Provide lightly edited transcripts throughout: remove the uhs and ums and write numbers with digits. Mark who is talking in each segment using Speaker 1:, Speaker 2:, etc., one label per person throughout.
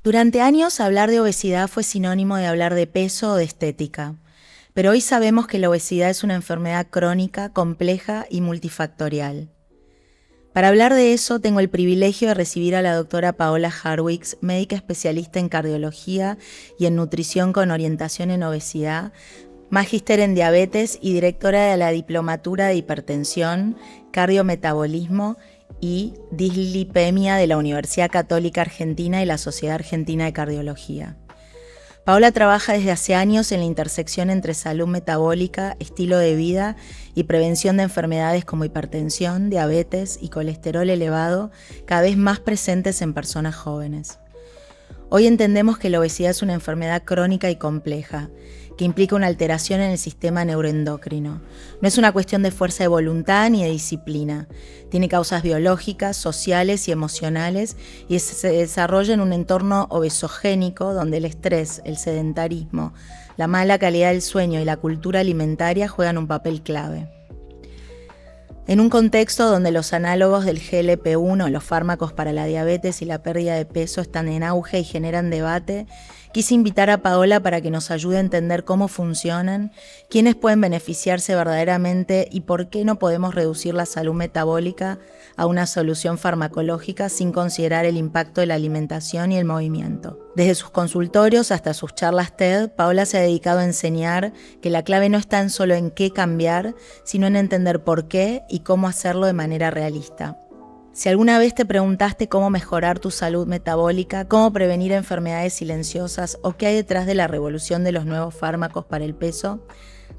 Speaker 1: Durante años, hablar de obesidad fue sinónimo de hablar de peso o de estética, pero hoy sabemos que la obesidad es una enfermedad crónica, compleja y multifactorial. Para hablar de eso, tengo el privilegio de recibir a la doctora Paola Harwicz, médica especialista en cardiología y en nutrición con orientación en obesidad, magíster en diabetes y directora de la Diplomatura de Hipertensión, Cardiometabolismo y Dislipemia de la Universidad Católica Argentina y la Sociedad Argentina de Cardiología. Paola trabaja desde hace años en la intersección entre salud metabólica, estilo de vida y prevención de enfermedades como hipertensión, diabetes y colesterol elevado, cada vez más presentes en personas jóvenes. Hoy entendemos que la obesidad es una enfermedad crónica y compleja, que implica una alteración en el sistema neuroendocrino. No es una cuestión de fuerza de voluntad ni de disciplina. Tiene causas biológicas, sociales y emocionales y se desarrolla en un entorno obesogénico donde el estrés, el sedentarismo, la mala calidad del sueño y la cultura alimentaria juegan un papel clave. En un contexto donde los análogos del GLP-1, los fármacos para la diabetes y la pérdida de peso están en auge y generan debate, quise invitar a Paola para que nos ayude a entender cómo funcionan, quiénes pueden beneficiarse verdaderamente y por qué no podemos reducir la salud metabólica a una solución farmacológica sin considerar el impacto de la alimentación y el movimiento. Desde sus consultorios hasta sus charlas TED, Paola se ha dedicado a enseñar que la clave no está solo en qué cambiar, sino en entender por qué y cómo hacerlo de manera realista. Si alguna vez te preguntaste cómo mejorar tu salud metabólica, cómo prevenir enfermedades silenciosas o qué hay detrás de la revolución de los nuevos fármacos para el peso,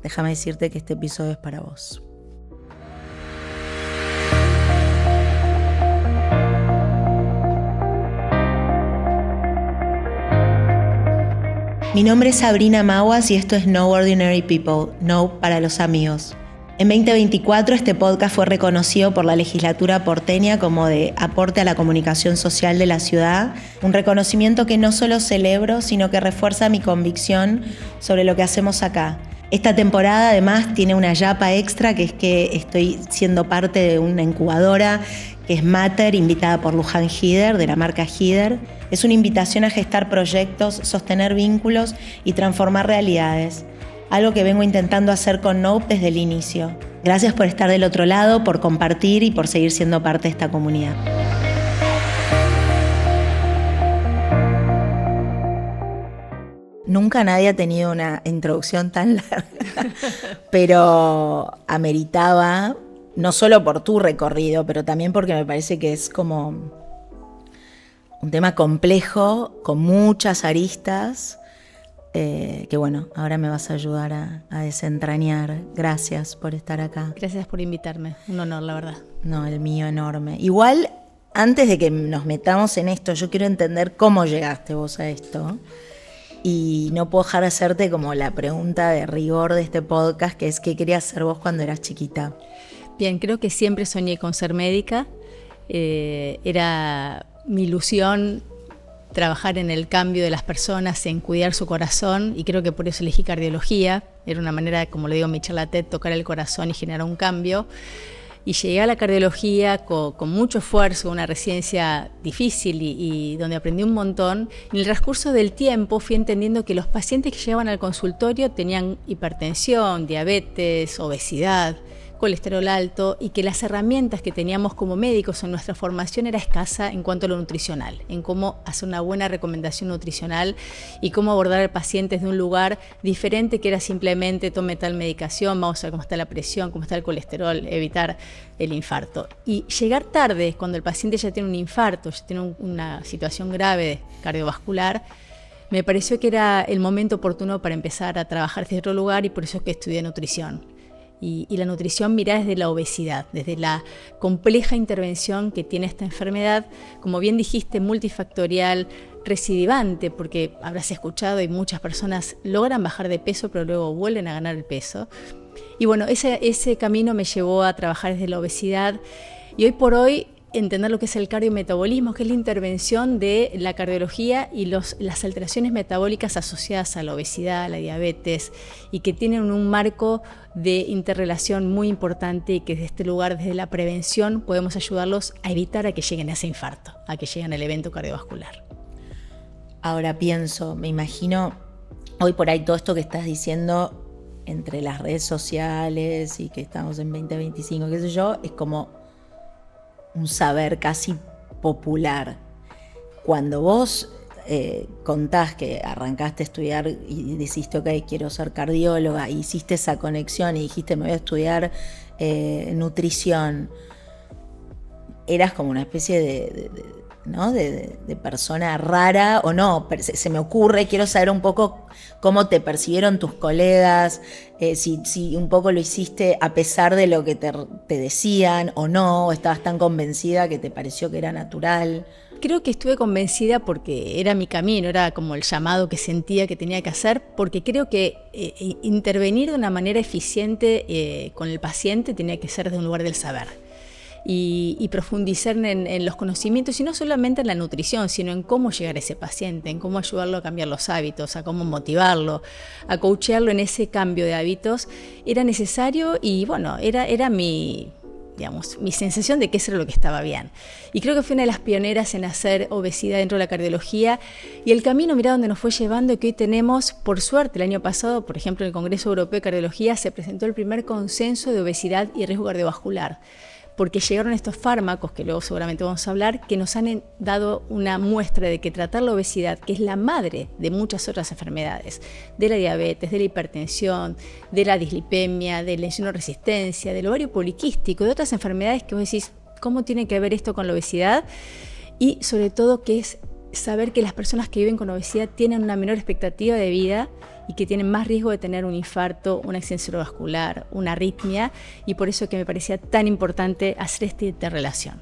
Speaker 1: déjame decirte que este episodio es para vos. Mi nombre es Sabrina Maguas y esto es No Ordinary People, No para los amigos. En 2024 este podcast fue reconocido por la legislatura porteña como de aporte a la comunicación social de la ciudad, un reconocimiento que no solo celebro, sino que refuerza mi convicción sobre lo que hacemos acá. Esta temporada además tiene una yapa extra, que es que estoy siendo parte de una incubadora que es Matter, invitada por Luján Hider, de la marca Hider. Es una invitación a gestar proyectos, sostener vínculos y transformar realidades. Algo que vengo intentando hacer con Nope desde el inicio. Gracias por estar del otro lado, por compartir y por seguir siendo parte de esta comunidad. Nunca nadie ha tenido una introducción tan larga, pero ameritaba, no solo por tu recorrido, pero también porque me parece que es como un tema complejo, con muchas aristas, que bueno, ahora me vas a ayudar a desentrañar. Gracias por estar acá.
Speaker 2: Gracias por invitarme, un honor, la verdad.
Speaker 1: No, el mío enorme. Igual, antes de que nos metamos en esto, yo quiero entender cómo llegaste vos a esto. Y no puedo dejar de hacerte como la pregunta de rigor de este podcast, que es ¿qué querías ser vos cuando eras chiquita?
Speaker 2: Bien, creo que siempre soñé con ser médica. Era mi ilusión trabajar en el cambio de las personas, en cuidar su corazón, y creo que por eso elegí cardiología. Era una manera, como le digo en mi charla TED, tocar el corazón y generar un cambio. Y llegué a la cardiología con mucho esfuerzo, una residencia difícil y donde aprendí un montón. En el transcurso del tiempo fui entendiendo que los pacientes que llegaban al consultorio tenían hipertensión, diabetes, obesidad, colesterol alto, y que las herramientas que teníamos como médicos en nuestra formación era escasa en cuanto a lo nutricional, en cómo hacer una buena recomendación nutricional y cómo abordar al paciente desde un lugar diferente, que era simplemente tome tal medicación, vamos a ver cómo está la presión, cómo está el colesterol, evitar el infarto. Y llegar tarde, cuando el paciente ya tiene un infarto, ya tiene una situación grave cardiovascular, me pareció que era el momento oportuno para empezar a trabajar desde otro lugar, y por eso es que estudié nutrición. Y la nutrición mirada desde la obesidad, desde la compleja intervención que tiene esta enfermedad, como bien dijiste, multifactorial, recidivante, porque habrás escuchado y muchas personas logran bajar de peso pero luego vuelven a ganar el peso. Y bueno, ese camino me llevó a trabajar desde la obesidad, y hoy por hoy entender lo que es el cardiometabolismo, que es la intervención de la cardiología y las alteraciones metabólicas asociadas a la obesidad, a la diabetes, y que tienen un marco de interrelación muy importante, y que desde este lugar, desde la prevención, podemos ayudarlos a evitar a que lleguen a ese infarto, a que lleguen al evento cardiovascular.
Speaker 1: Ahora pienso, me imagino, hoy por ahí todo esto que estás diciendo entre las redes sociales y que estamos en 2025, qué sé yo, es como un saber casi popular. Cuando vos contás que arrancaste a estudiar y dijiste, ok, quiero ser cardióloga, y hiciste esa conexión y dijiste, me voy a estudiar nutrición, eras como una especie ¿no? de persona rara o no, se me ocurre, quiero saber un poco cómo te percibieron tus colegas, si un poco lo hiciste a pesar de lo que te decían o no, o estabas tan convencida que te pareció que era natural.
Speaker 2: Creo que estuve convencida porque era mi camino, era como el llamado que sentía que tenía que hacer, porque creo que intervenir de una manera eficiente con el paciente tenía que ser desde un lugar del saber. Y profundizar en los conocimientos, y no solamente en la nutrición, sino en cómo llegar a ese paciente, en cómo ayudarlo a cambiar los hábitos, a cómo motivarlo, a coachearlo en ese cambio de hábitos, era necesario y bueno, era mi sensación de que eso era lo que estaba bien. Y creo que fui una de las pioneras en hacer obesidad dentro de la cardiología, y el camino, mirá dónde nos fue llevando, que hoy tenemos, por suerte, el año pasado, por ejemplo, en el Congreso Europeo de Cardiología se presentó el primer consenso de obesidad y riesgo cardiovascular, porque llegaron estos fármacos, que luego seguramente vamos a hablar, que nos han dado una muestra de que tratar la obesidad, que es la madre de muchas otras enfermedades, de la diabetes, de la hipertensión, de la dislipemia, de la insulinoresistencia, del ovario poliquístico, de otras enfermedades que vos decís, ¿cómo tiene que ver esto con la obesidad? Y sobre todo que es saber que las personas que viven con obesidad tienen una menor expectativa de vida y que tienen más riesgo de tener un infarto, un accidente cerebrovascular, una arritmia, y por eso que me parecía tan importante hacer esta interrelación.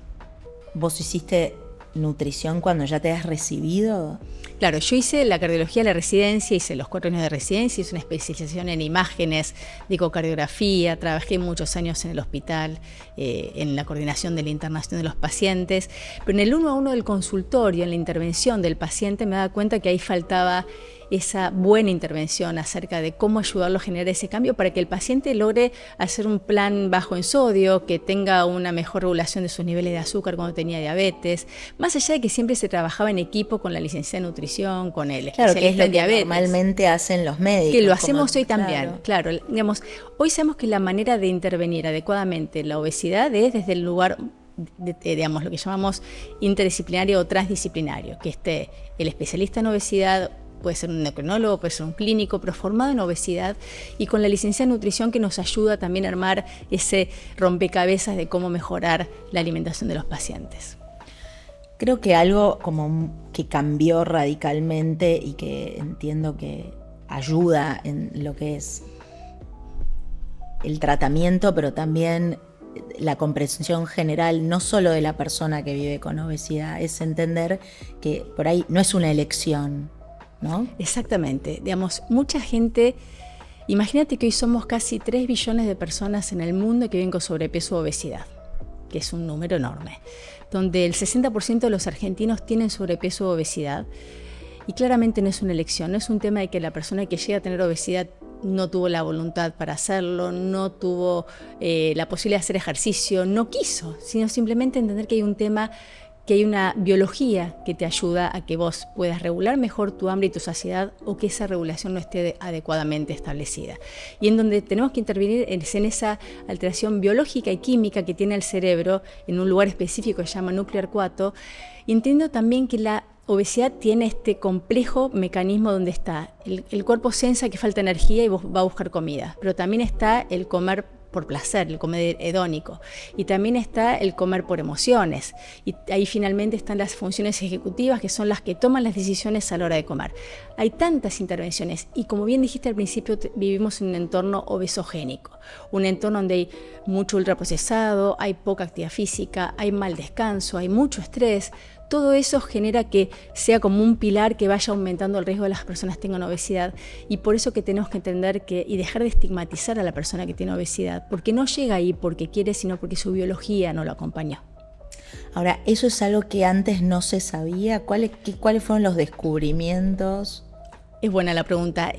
Speaker 1: ¿Vos hiciste nutrición cuando ya te has recibido?
Speaker 2: Claro, yo hice la cardiología de la residencia, hice los 4 años de residencia, hice una especialización en imágenes, de ecocardiografía, trabajé muchos años en el hospital, en la coordinación de la internación de los pacientes, pero en el 1 a 1 del consultorio, en la intervención del paciente, me daba cuenta que ahí faltaba esa buena intervención acerca de cómo ayudarlo a generar ese cambio para que el paciente logre hacer un plan bajo en sodio, que tenga una mejor regulación de sus niveles de azúcar cuando tenía diabetes, más allá de que siempre se trabajaba en equipo con la licenciada en nutrición, con el especialista en diabetes.
Speaker 1: Normalmente hacen los médicos.
Speaker 2: Que lo hacemos hoy también, claro. Digamos, hoy sabemos que la manera de intervenir adecuadamente la obesidad es desde el lugar digamos, lo que llamamos interdisciplinario o transdisciplinario, que esté el especialista en obesidad, puede ser un endocrinólogo, puede ser un clínico, pero formado en obesidad, y con la licenciada en nutrición que nos ayuda también a armar ese rompecabezas de cómo mejorar la alimentación de los pacientes.
Speaker 1: Creo que algo como que cambió radicalmente y que entiendo que ayuda en lo que es el tratamiento, pero también la comprensión general, no solo de la persona que vive con obesidad, es entender que por ahí no es una elección, ¿no?
Speaker 2: Exactamente. Digamos, mucha gente, imagínate que hoy somos casi 3 billones de personas en el mundo que viven con sobrepeso o obesidad, que es un número enorme, donde el 60% de los argentinos tienen sobrepeso o obesidad, y claramente no es una elección, no es un tema de que la persona que llega a tener obesidad no tuvo la voluntad para hacerlo, no tuvo la posibilidad de hacer ejercicio, no quiso, sino simplemente entender que hay un tema, que hay una biología que te ayuda a que vos puedas regular mejor tu hambre y tu saciedad, o que esa regulación no esté adecuadamente establecida. Y en donde tenemos que intervenir es en esa alteración biológica y química que tiene el cerebro en un lugar específico que se llama núcleo arcuato, y entiendo también que la obesidad tiene este complejo mecanismo donde está el cuerpo sensa que falta energía y va a buscar comida, pero también está el comer por placer, el comer hedónico, y también está el comer por emociones, y ahí finalmente están las funciones ejecutivas, que son las que toman las decisiones a la hora de comer. Hay tantas intervenciones, y como bien dijiste al principio, vivimos en un entorno obesogénico, un entorno donde hay mucho ultraprocesado, hay poca actividad física, hay mal descanso, hay mucho estrés. Todo eso genera que sea como un pilar que vaya aumentando el riesgo de las personas que tengan obesidad, y por eso que tenemos que entender y dejar de estigmatizar a la persona que tiene obesidad, porque no llega ahí porque quiere, sino porque su biología no lo acompañó.
Speaker 1: Ahora, ¿eso es algo que antes no se sabía? ¿Cuáles fueron los descubrimientos?
Speaker 2: Es buena la pregunta.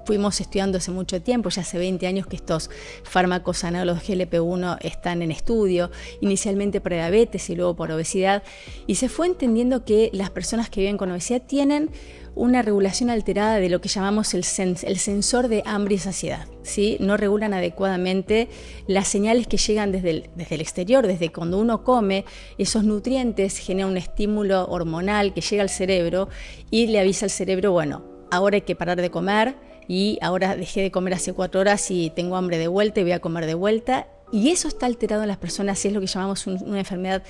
Speaker 2: Fuimos estudiando hace mucho tiempo, ya hace 20 años que estos fármacos análogos GLP-1 están en estudio, inicialmente para diabetes y luego por obesidad, y se fue entendiendo que las personas que viven con obesidad tienen una regulación alterada de lo que llamamos el sensor de hambre y saciedad, ¿sí? No regulan adecuadamente las señales que llegan desde el exterior, desde cuando uno come, esos nutrientes generan un estímulo hormonal que llega al cerebro y le avisa al cerebro, bueno, ahora hay que parar de comer y ahora dejé de comer hace 4 horas y tengo hambre de vuelta y voy a comer de vuelta. Y eso está alterado en las personas y es lo que llamamos una enfermedad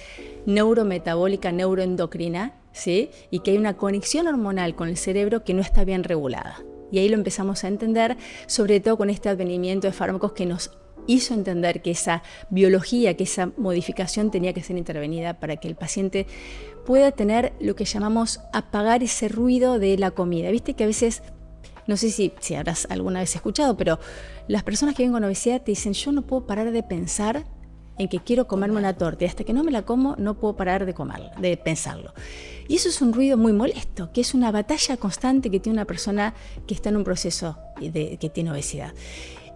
Speaker 2: neurometabólica, neuroendocrina, ¿sí? Y que hay una conexión hormonal con el cerebro que no está bien regulada. Y ahí lo empezamos a entender, sobre todo con este advenimiento de fármacos que nos hizo entender que esa biología, que esa modificación tenía que ser intervenida para que el paciente pueda tener lo que llamamos apagar ese ruido de la comida. Viste que a veces, no sé si habrás alguna vez escuchado, pero las personas que viven con obesidad te dicen, yo no puedo parar de pensar en que quiero comerme una torta y hasta que no me la como no puedo parar de pensarlo. Y eso es un ruido muy molesto, que es una batalla constante que tiene una persona que está en un proceso que tiene obesidad.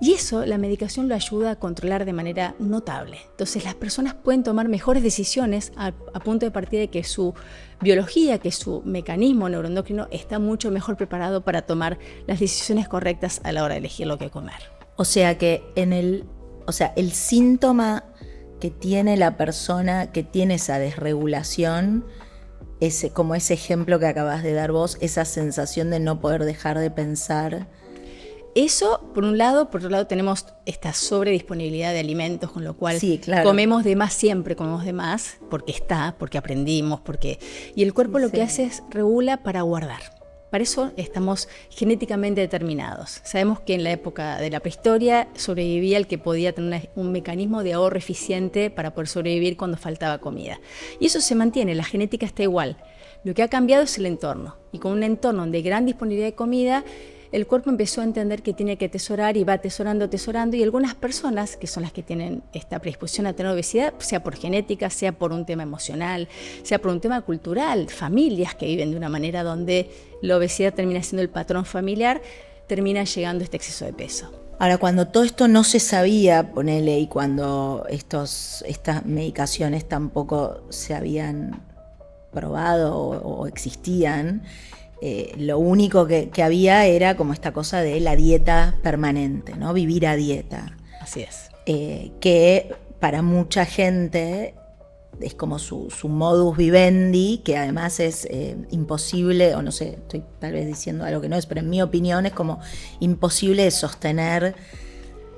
Speaker 2: Y eso la medicación lo ayuda a controlar de manera notable. Entonces las personas pueden tomar mejores decisiones a punto de partida de que su biología, que su mecanismo neuroendocrino está mucho mejor preparado para tomar las decisiones correctas a la hora de elegir lo que comer.
Speaker 1: O sea que el síntoma que tiene la persona que tiene esa desregulación, como ese ejemplo que acabas de dar vos, esa sensación de no poder dejar de pensar.
Speaker 2: Eso, por un lado. Por otro lado, tenemos esta sobredisponibilidad de alimentos, con lo cual
Speaker 1: sí, claro,
Speaker 2: comemos de más, siempre comemos de más, porque aprendimos, y el cuerpo lo que hace es regula para guardar. Para eso estamos genéticamente determinados. Sabemos que en la época de la prehistoria sobrevivía el que podía tener un mecanismo de ahorro eficiente para poder sobrevivir cuando faltaba comida. Y eso se mantiene, la genética está igual. Lo que ha cambiado es el entorno. Y con un entorno de gran disponibilidad de comida, el cuerpo empezó a entender que tiene que atesorar y va atesorando, y algunas personas, que son las que tienen esta predisposición a tener obesidad, sea por genética, sea por un tema emocional, sea por un tema cultural, familias que viven de una manera donde la obesidad termina siendo el patrón familiar, termina llegando a este exceso de peso.
Speaker 1: Ahora, cuando todo esto no se sabía, ponele, y cuando estas medicaciones tampoco se habían probado o existían, lo único que había era como esta cosa de la dieta permanente, ¿no? Vivir a dieta.
Speaker 2: Así es.
Speaker 1: Que para mucha gente es como su modus vivendi, que además es imposible, o no sé, estoy tal vez diciendo algo que no es, pero en mi opinión es como imposible de sostener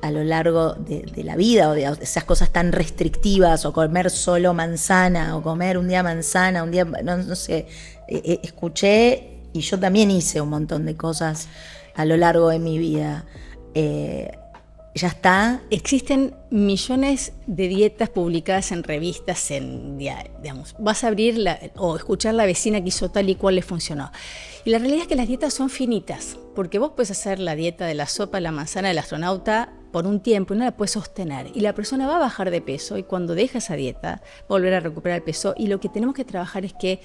Speaker 1: a lo largo de la vida, o de esas cosas tan restrictivas, o comer solo manzana, o comer un día manzana, un día, no sé, escuché. Y yo también hice un montón de cosas a lo largo de mi vida. Ya está.
Speaker 2: Existen millones de dietas publicadas en revistas, digamos, vas a abrir o escuchar la vecina que hizo tal y cual le funcionó. Y la realidad es que las dietas son finitas, porque vos puedes hacer la dieta de la sopa de la manzana del astronauta por un tiempo y no la puedes sostener. Y la persona va a bajar de peso y cuando deja esa dieta, va a volver a recuperar el peso. Y lo que tenemos que trabajar es que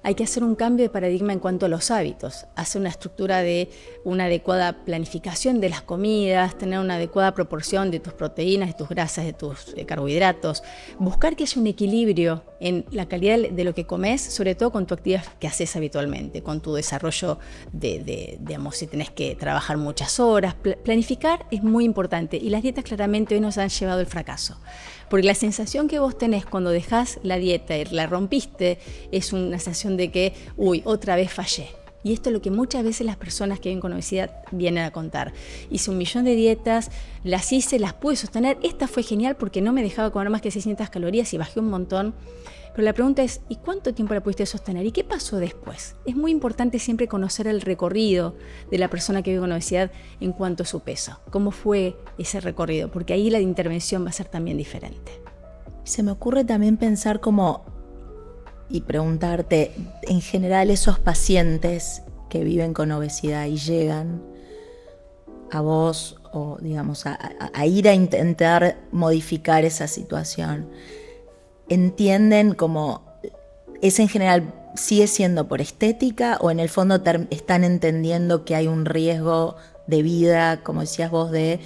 Speaker 2: hay que hacer un cambio de paradigma en cuanto a los hábitos, hacer una estructura de una adecuada planificación de las comidas, tener una adecuada proporción de tus proteínas, de tus grasas, de tus carbohidratos, buscar que haya un equilibrio en la calidad de lo que comes, sobre todo con tu actividad que haces habitualmente, con tu desarrollo digamos, si tenés que trabajar muchas horas. Planificar es muy importante y las dietas claramente hoy nos han llevado al fracaso. Porque la sensación que vos tenés cuando dejás la dieta y la rompiste es una sensación de que, otra vez fallé. Y esto es lo que muchas veces las personas que viven con obesidad vienen a contar. Hice 1.000.000 de dietas, las hice, las pude sostener. Esta fue genial porque no me dejaba comer más que 600 calorías y bajé un montón. Pero la pregunta es, ¿y cuánto tiempo la pudiste sostener? ¿Y qué pasó después? Es muy importante siempre conocer el recorrido de la persona que vive con obesidad en cuanto a su peso. ¿Cómo fue ese recorrido? Porque ahí la intervención va a ser también diferente.
Speaker 1: Se me ocurre también pensar y preguntarte, en general esos pacientes que viven con obesidad y llegan a vos, o digamos, a ir a intentar modificar esa situación, entienden como, es en general sigue siendo por estética o en el fondo están entendiendo que hay un riesgo de vida, como decías vos, de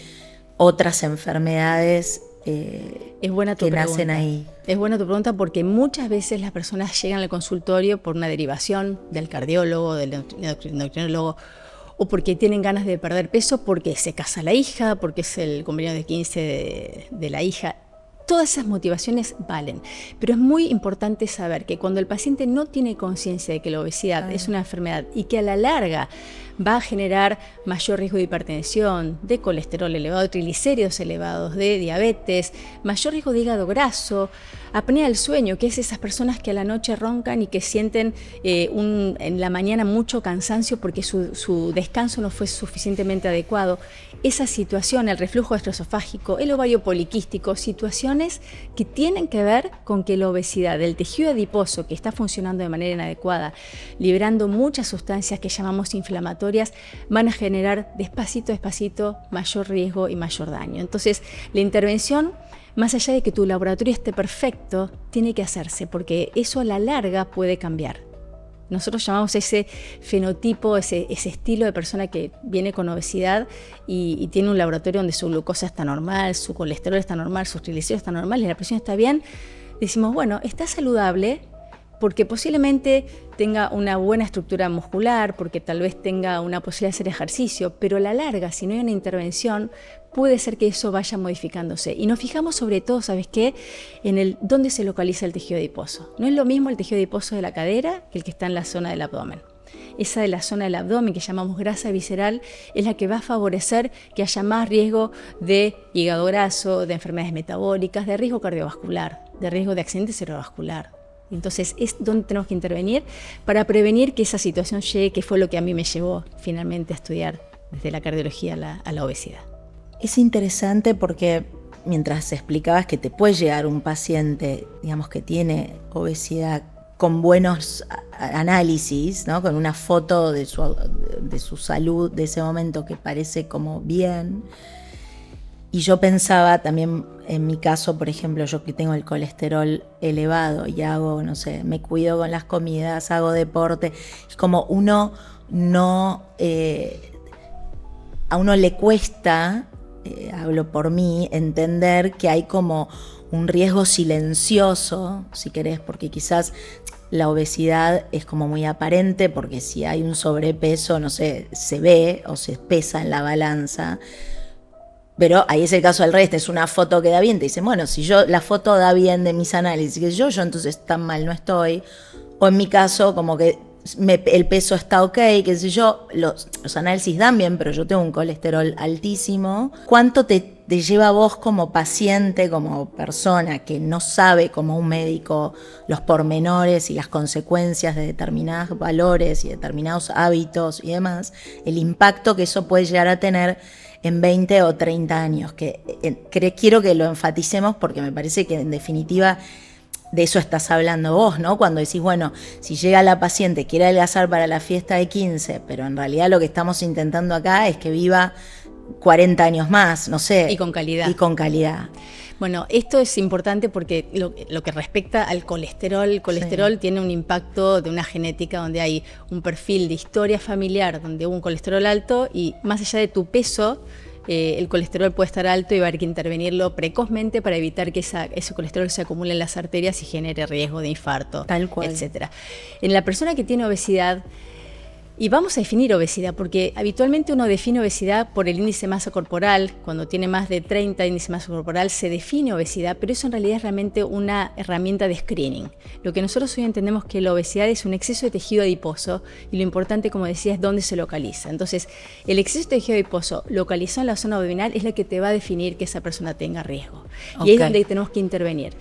Speaker 1: otras enfermedades
Speaker 2: es buena tu
Speaker 1: que
Speaker 2: pregunta.
Speaker 1: nacen ahí?
Speaker 2: Es buena tu pregunta porque muchas veces las personas llegan al consultorio por una derivación del cardiólogo, del endocrinólogo, o porque tienen ganas de perder peso, porque se casa la hija, porque es el cumpleaños de 15 de la hija. Todas esas motivaciones valen, pero es muy importante saber que cuando el paciente no tiene conciencia de que la obesidad es una enfermedad y que a la larga va a generar mayor riesgo de hipertensión, de colesterol elevado, de triglicéridos elevados, de diabetes, mayor riesgo de hígado graso, apnea del sueño, que es esas personas que a la noche roncan y que sienten en la mañana mucho cansancio porque su descanso no fue suficientemente adecuado. Esa situación, el reflujo gastroesofágico, el ovario poliquístico, situaciones que tienen que ver con que la obesidad del tejido adiposo que está funcionando de manera inadecuada, liberando muchas sustancias que llamamos inflamatorias, van a generar despacito mayor riesgo y mayor daño. Entonces, la intervención, más allá de que tu laboratorio esté perfecto, tiene que hacerse porque eso a la larga puede cambiar. Nosotros llamamos ese fenotipo, ese estilo de persona que viene con obesidad y tiene un laboratorio donde su glucosa está normal, su colesterol está normal, sus triglicéridos están normales, la presión está bien. Decimos, bueno, está saludable porque posiblemente tenga una buena estructura muscular, porque tal vez tenga una posibilidad de hacer ejercicio, pero a la larga, si no hay una intervención, puede ser que eso vaya modificándose. Y nos fijamos sobre todo, ¿sabes qué? En dónde se localiza el tejido adiposo. No es lo mismo el tejido adiposo de la cadera que el que está en la zona del abdomen. Esa de la zona del abdomen que llamamos grasa visceral es la que va a favorecer que haya más riesgo de hígado graso, de enfermedades metabólicas, de riesgo cardiovascular, de riesgo de accidente cerebrovascular. Entonces es donde tenemos que intervenir para prevenir que esa situación llegue, que fue lo que a mí me llevó finalmente a estudiar desde la cardiología a la obesidad.
Speaker 1: Es interesante porque mientras explicabas que te puede llegar un paciente, digamos, que tiene obesidad con buenos análisis, ¿no? Con una foto de su salud de ese momento que parece como bien. Y yo pensaba también, en mi caso, por ejemplo, yo que tengo el colesterol elevado y hago, no sé, me cuido con las comidas, hago deporte, es como uno no, a uno le cuesta, hablo por mí, entender que hay como un riesgo silencioso, si querés, porque quizás la obesidad es como muy aparente, porque si hay un sobrepeso, no sé, se ve o se pesa en la balanza. Pero ahí es el caso al revés, es una foto que da bien, te dicen, bueno, si la foto da bien de mis análisis, que yo entonces tan mal no estoy. O en mi caso, como que el peso está ok, qué sé yo, los análisis dan bien, pero yo tengo un colesterol altísimo. ¿Cuánto te lleva a vos como paciente, como persona que no sabe como un médico los pormenores y las consecuencias de determinados valores y determinados hábitos y demás, el impacto que eso puede llegar a tener en 20 o 30 años? Quiero que lo enfaticemos porque me parece que en definitiva de eso estás hablando vos, ¿no? Cuando decís, bueno, si llega la paciente, quiere adelgazar para la fiesta de 15, pero en realidad lo que estamos intentando acá es que viva 40 años más, no sé.
Speaker 2: Y con calidad.
Speaker 1: Y con calidad.
Speaker 2: Bueno, esto es importante porque lo que respecta al colesterol, el colesterol tiene un impacto de una genética donde hay un perfil de historia familiar donde hubo un colesterol alto y más allá de tu peso, el colesterol puede estar alto y va a haber que intervenirlo precozmente para evitar que ese colesterol se acumule en las arterias y genere riesgo de infarto,
Speaker 1: tal cual,
Speaker 2: etc. En la persona que tiene obesidad, y vamos a definir obesidad, porque habitualmente uno define obesidad por el índice de masa corporal. Cuando tiene más de 30 índice de masa corporal se define obesidad, pero eso en realidad es realmente una herramienta de screening. Lo que nosotros hoy entendemos que la obesidad es un exceso de tejido adiposo y lo importante, como decía, es dónde se localiza. Entonces, el exceso de tejido adiposo localizado en la zona abdominal es la que te va a definir que esa persona tenga riesgo. Y ahí es donde tenemos que intervenir,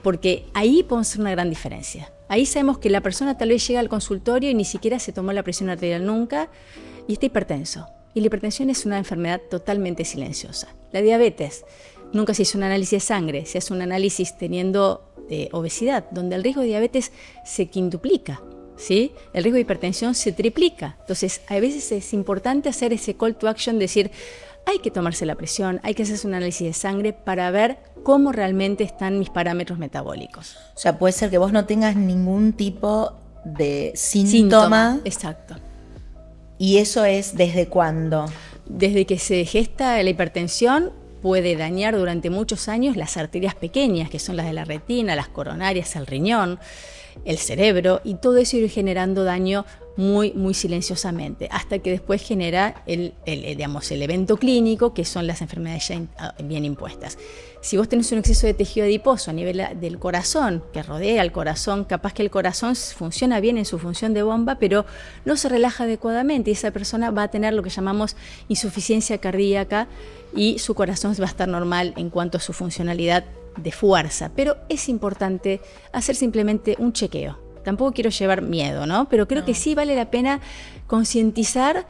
Speaker 2: porque ahí podemos hacer una gran diferencia. Ahí sabemos que la persona tal vez llega al consultorio y ni siquiera se tomó la presión arterial nunca y está hipertenso. Y la hipertensión es una enfermedad totalmente silenciosa. La diabetes, nunca se hizo un análisis de sangre, se hace un análisis teniendo obesidad, donde el riesgo de diabetes se quintuplica, ¿sí? El riesgo de hipertensión se triplica. Entonces, a veces es importante hacer ese call to action, decir, hay que tomarse la presión, hay que hacerse un análisis de sangre para ver cómo realmente están mis parámetros metabólicos.
Speaker 1: O sea, puede ser que vos no tengas ningún tipo de síntoma.
Speaker 2: Exacto.
Speaker 1: ¿Y eso es desde cuándo?
Speaker 2: Desde que se gesta la hipertensión, puede dañar durante muchos años las arterias pequeñas, que son las de la retina, las coronarias, el riñón, el cerebro, y todo eso ir generando daño muy, muy silenciosamente, hasta que después genera el evento clínico, que son las enfermedades ya bien impuestas. Si vos tenés un exceso de tejido adiposo a nivel del corazón, que rodea al corazón, capaz que el corazón funciona bien en su función de bomba, pero no se relaja adecuadamente, y esa persona va a tener lo que llamamos insuficiencia cardíaca, y su corazón va a estar normal en cuanto a su funcionalidad de fuerza. Pero es importante hacer simplemente un chequeo. Tampoco quiero llevar miedo, ¿no? Pero creo que sí vale la pena concientizar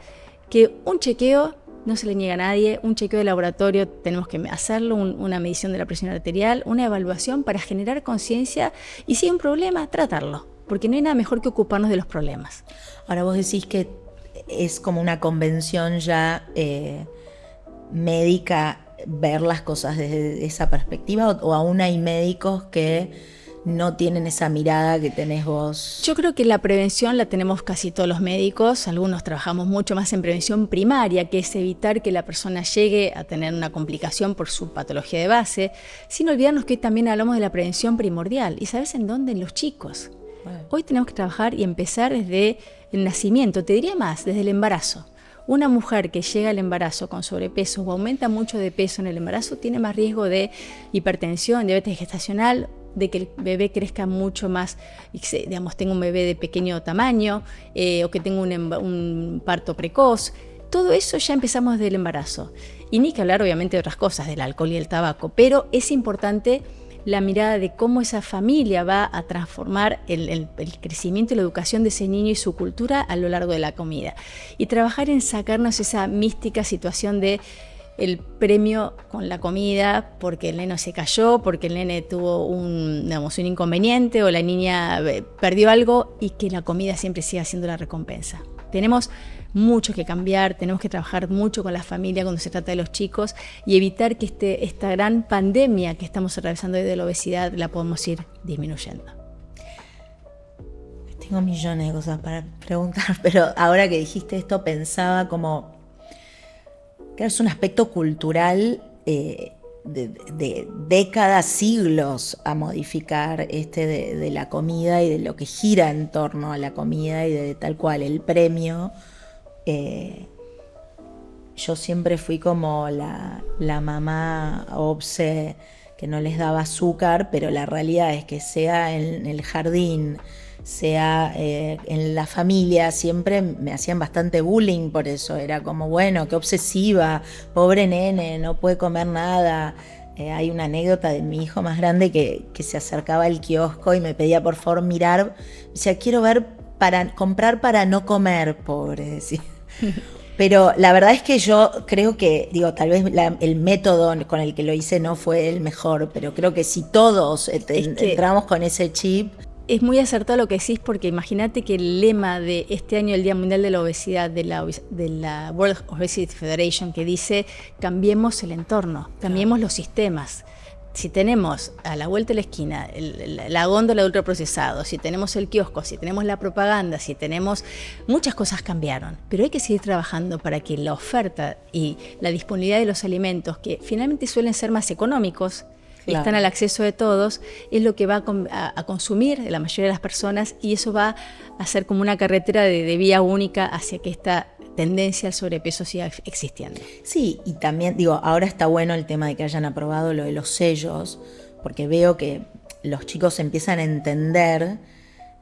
Speaker 2: que un chequeo no se le niega a nadie, un chequeo de laboratorio tenemos que hacerlo, una medición de la presión arterial, una evaluación para generar conciencia, y si hay un problema, tratarlo, porque no hay nada mejor que ocuparnos de los problemas.
Speaker 1: Ahora vos decís que es como una convención ya médica ver las cosas desde esa perspectiva, o aún hay médicos que no tienen esa mirada que tenés vos?
Speaker 2: Yo creo que la prevención la tenemos casi todos los médicos, algunos trabajamos mucho más en prevención primaria, que es evitar que la persona llegue a tener una complicación por su patología de base, sin olvidarnos que hoy también hablamos de la prevención primordial. ¿Y sabes en dónde? En los chicos. Bueno. Hoy tenemos que trabajar y empezar desde el nacimiento, te diría más, desde el embarazo. Una mujer que llega al embarazo con sobrepeso o aumenta mucho de peso en el embarazo tiene más riesgo de hipertensión, diabetes gestacional, de que el bebé crezca mucho más, digamos, tenga un bebé de pequeño tamaño, o que tenga un parto precoz. Todo eso ya empezamos desde el embarazo. Y ni que hablar, obviamente, de otras cosas, del alcohol y el tabaco, pero es importante la mirada de cómo esa familia va a transformar el crecimiento y la educación de ese niño y su cultura a lo largo de la comida. Y trabajar en sacarnos esa mística situación de el premio con la comida porque el nene se cayó, porque el nene tuvo un inconveniente o la niña perdió algo, y que la comida siempre siga siendo la recompensa. Tenemos mucho que cambiar, tenemos que trabajar mucho con la familia cuando se trata de los chicos y evitar que esta gran pandemia que estamos atravesando hoy de la obesidad la podamos ir disminuyendo.
Speaker 1: Tengo millones de cosas para preguntar, pero ahora que dijiste esto pensaba como que es un aspecto cultural de décadas, siglos a modificar de la comida y de lo que gira en torno a la comida y de tal cual el premio. Yo siempre fui como la mamá obse que no les daba azúcar, pero la realidad es que sea en el jardín, sea en la familia, siempre me hacían bastante bullying por eso. Era como, bueno, qué obsesiva, pobre nene, no puede comer nada. Hay una anécdota de mi hijo más grande que se acercaba al kiosco y me pedía por favor mirar, o sea, quiero ver para comprar para no comer, pobre, decía. Pero la verdad es que yo creo que, tal vez el método con el que lo hice no fue el mejor, pero creo que si todos entramos con ese chip.
Speaker 2: Es muy acertado lo que decís, porque imagínate que el lema de este año, el Día Mundial de la Obesidad, de la World Obesity Federation, que dice cambiemos el entorno, cambiemos los sistemas. Si tenemos a la vuelta de la esquina la góndola de ultraprocesados, si tenemos el kiosco, si tenemos la propaganda, si tenemos... Muchas cosas cambiaron, pero hay que seguir trabajando para que la oferta y la disponibilidad de los alimentos, que finalmente suelen ser más económicos, claro, están al acceso de todos, es lo que va a consumir la mayoría de las personas, y eso va a ser como una carretera de vía única hacia que esta tendencia al sobrepeso siga existiendo.
Speaker 1: Sí, y también ahora está bueno el tema de que hayan aprobado lo de los sellos, porque veo que los chicos empiezan a entender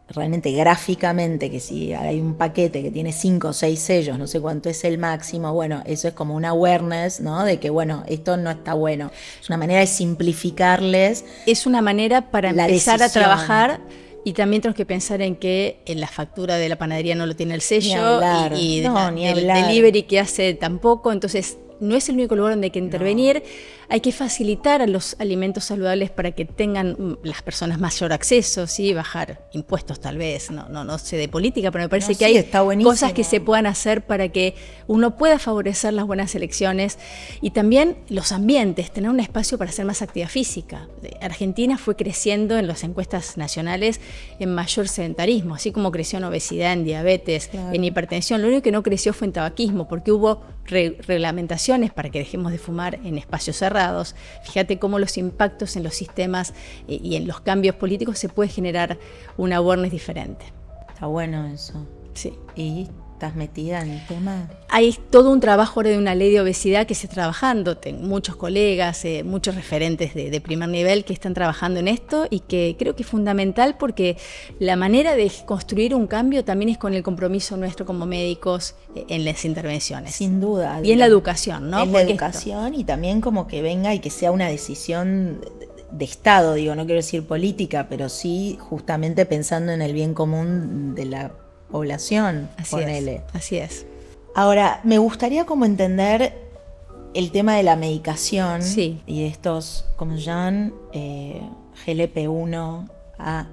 Speaker 1: realmente gráficamente que si hay un paquete que tiene 5 o 6 sellos, no sé cuánto es el máximo, bueno, eso es como una awareness, ¿no? De que, bueno, esto no está bueno. Es una manera de simplificarles.
Speaker 2: Es una manera para empezar a trabajar. Y también tenemos que pensar en que en la factura de la panadería no lo tiene el sello, y el delivery que hace tampoco. Entonces no es el único lugar donde hay que intervenir. Hay que facilitar a los alimentos saludables para que tengan las personas mayor acceso, ¿sí? Bajar impuestos tal vez, no sé de política, pero me parece que hay cosas que se puedan hacer para que uno pueda favorecer las buenas elecciones y también los ambientes, tener un espacio para hacer más actividad física. Argentina fue creciendo en las encuestas nacionales en mayor sedentarismo, así como creció en obesidad, en diabetes, claro, en hipertensión. Lo único que no creció fue en tabaquismo, porque hubo reglamentaciones para que dejemos de fumar en espacios cerrados. Fíjate cómo los impactos en los sistemas y en los cambios políticos se puede generar una awareness diferente.
Speaker 1: Está bueno eso.
Speaker 2: Sí.
Speaker 1: ¿Y estás metida en el tema?
Speaker 2: Hay todo un trabajo de una ley de obesidad que se está trabajando. Tengo muchos colegas, muchos referentes de primer nivel que están trabajando en esto y que creo que es fundamental porque la manera de construir un cambio también es con el compromiso nuestro como médicos en las intervenciones.
Speaker 1: Sin duda.
Speaker 2: Y en la educación, ¿no?
Speaker 1: En la educación y también como que venga y que sea una decisión de Estado, digo, no quiero decir política, pero sí justamente pensando en el bien común de la población.
Speaker 2: Así es.
Speaker 1: Ahora, me gustaría como entender el tema de la medicación,
Speaker 2: sí,
Speaker 1: y de estos, ¿cómo se llaman? GLP-1,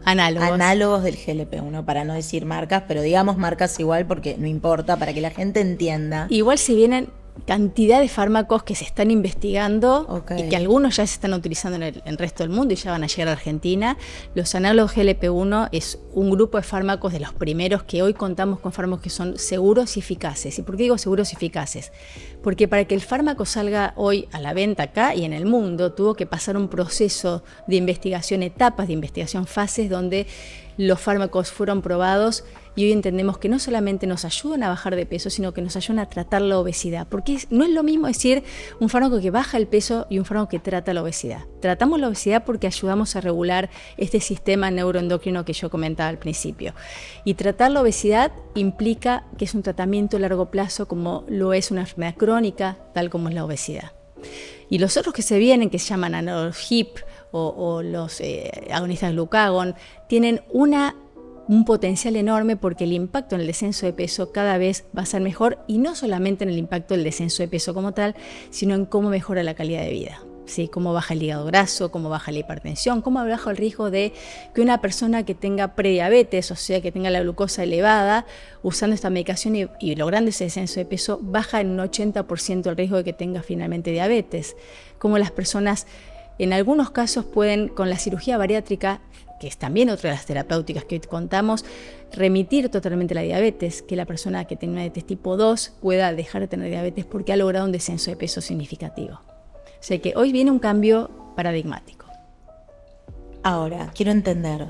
Speaker 2: análogos
Speaker 1: del GLP-1, para no decir marcas, pero digamos marcas igual porque no importa, para que la gente entienda.
Speaker 2: Igual si vienen cantidad de fármacos que se están investigando y que algunos ya se están utilizando en el resto del mundo y ya van a llegar a Argentina. Los análogos GLP-1 es un grupo de fármacos de los primeros que hoy contamos con fármacos que son seguros y eficaces. ¿Y por qué digo seguros y eficaces? Porque para que el fármaco salga hoy a la venta acá y en el mundo tuvo que pasar un proceso de investigación, etapas de investigación, fases donde los fármacos fueron probados y hoy entendemos que no solamente nos ayudan a bajar de peso, sino que nos ayudan a tratar la obesidad. Porque no es lo mismo decir un fármaco que baja el peso y un fármaco que trata la obesidad. Tratamos la obesidad porque ayudamos a regular este sistema neuroendocrino que yo comentaba al principio. Y tratar la obesidad implica que es un tratamiento a largo plazo, como lo es una enfermedad crónica, tal como es la obesidad. Y los otros que se vienen, que se llaman análogos HIP o los agonistas glucagón, tienen un potencial enorme porque el impacto en el descenso de peso cada vez va a ser mejor, y no solamente en el impacto del descenso de peso como tal, sino en cómo mejora la calidad de vida. ¿Sí? Cómo baja el hígado graso, cómo baja la hipertensión, cómo baja el riesgo de que una persona que tenga prediabetes, o sea, que tenga la glucosa elevada, usando esta medicación y logrando ese descenso de peso, baja en un 80% el riesgo de que tenga finalmente diabetes. Cómo las personas, en algunos casos, pueden, con la cirugía bariátrica, que es también otra de las terapéuticas que hoy contamos, remitir totalmente la diabetes, que la persona que tiene una diabetes tipo 2 pueda dejar de tener diabetes porque ha logrado un descenso de peso significativo. O sea que hoy viene un cambio paradigmático.
Speaker 1: Ahora, quiero entender,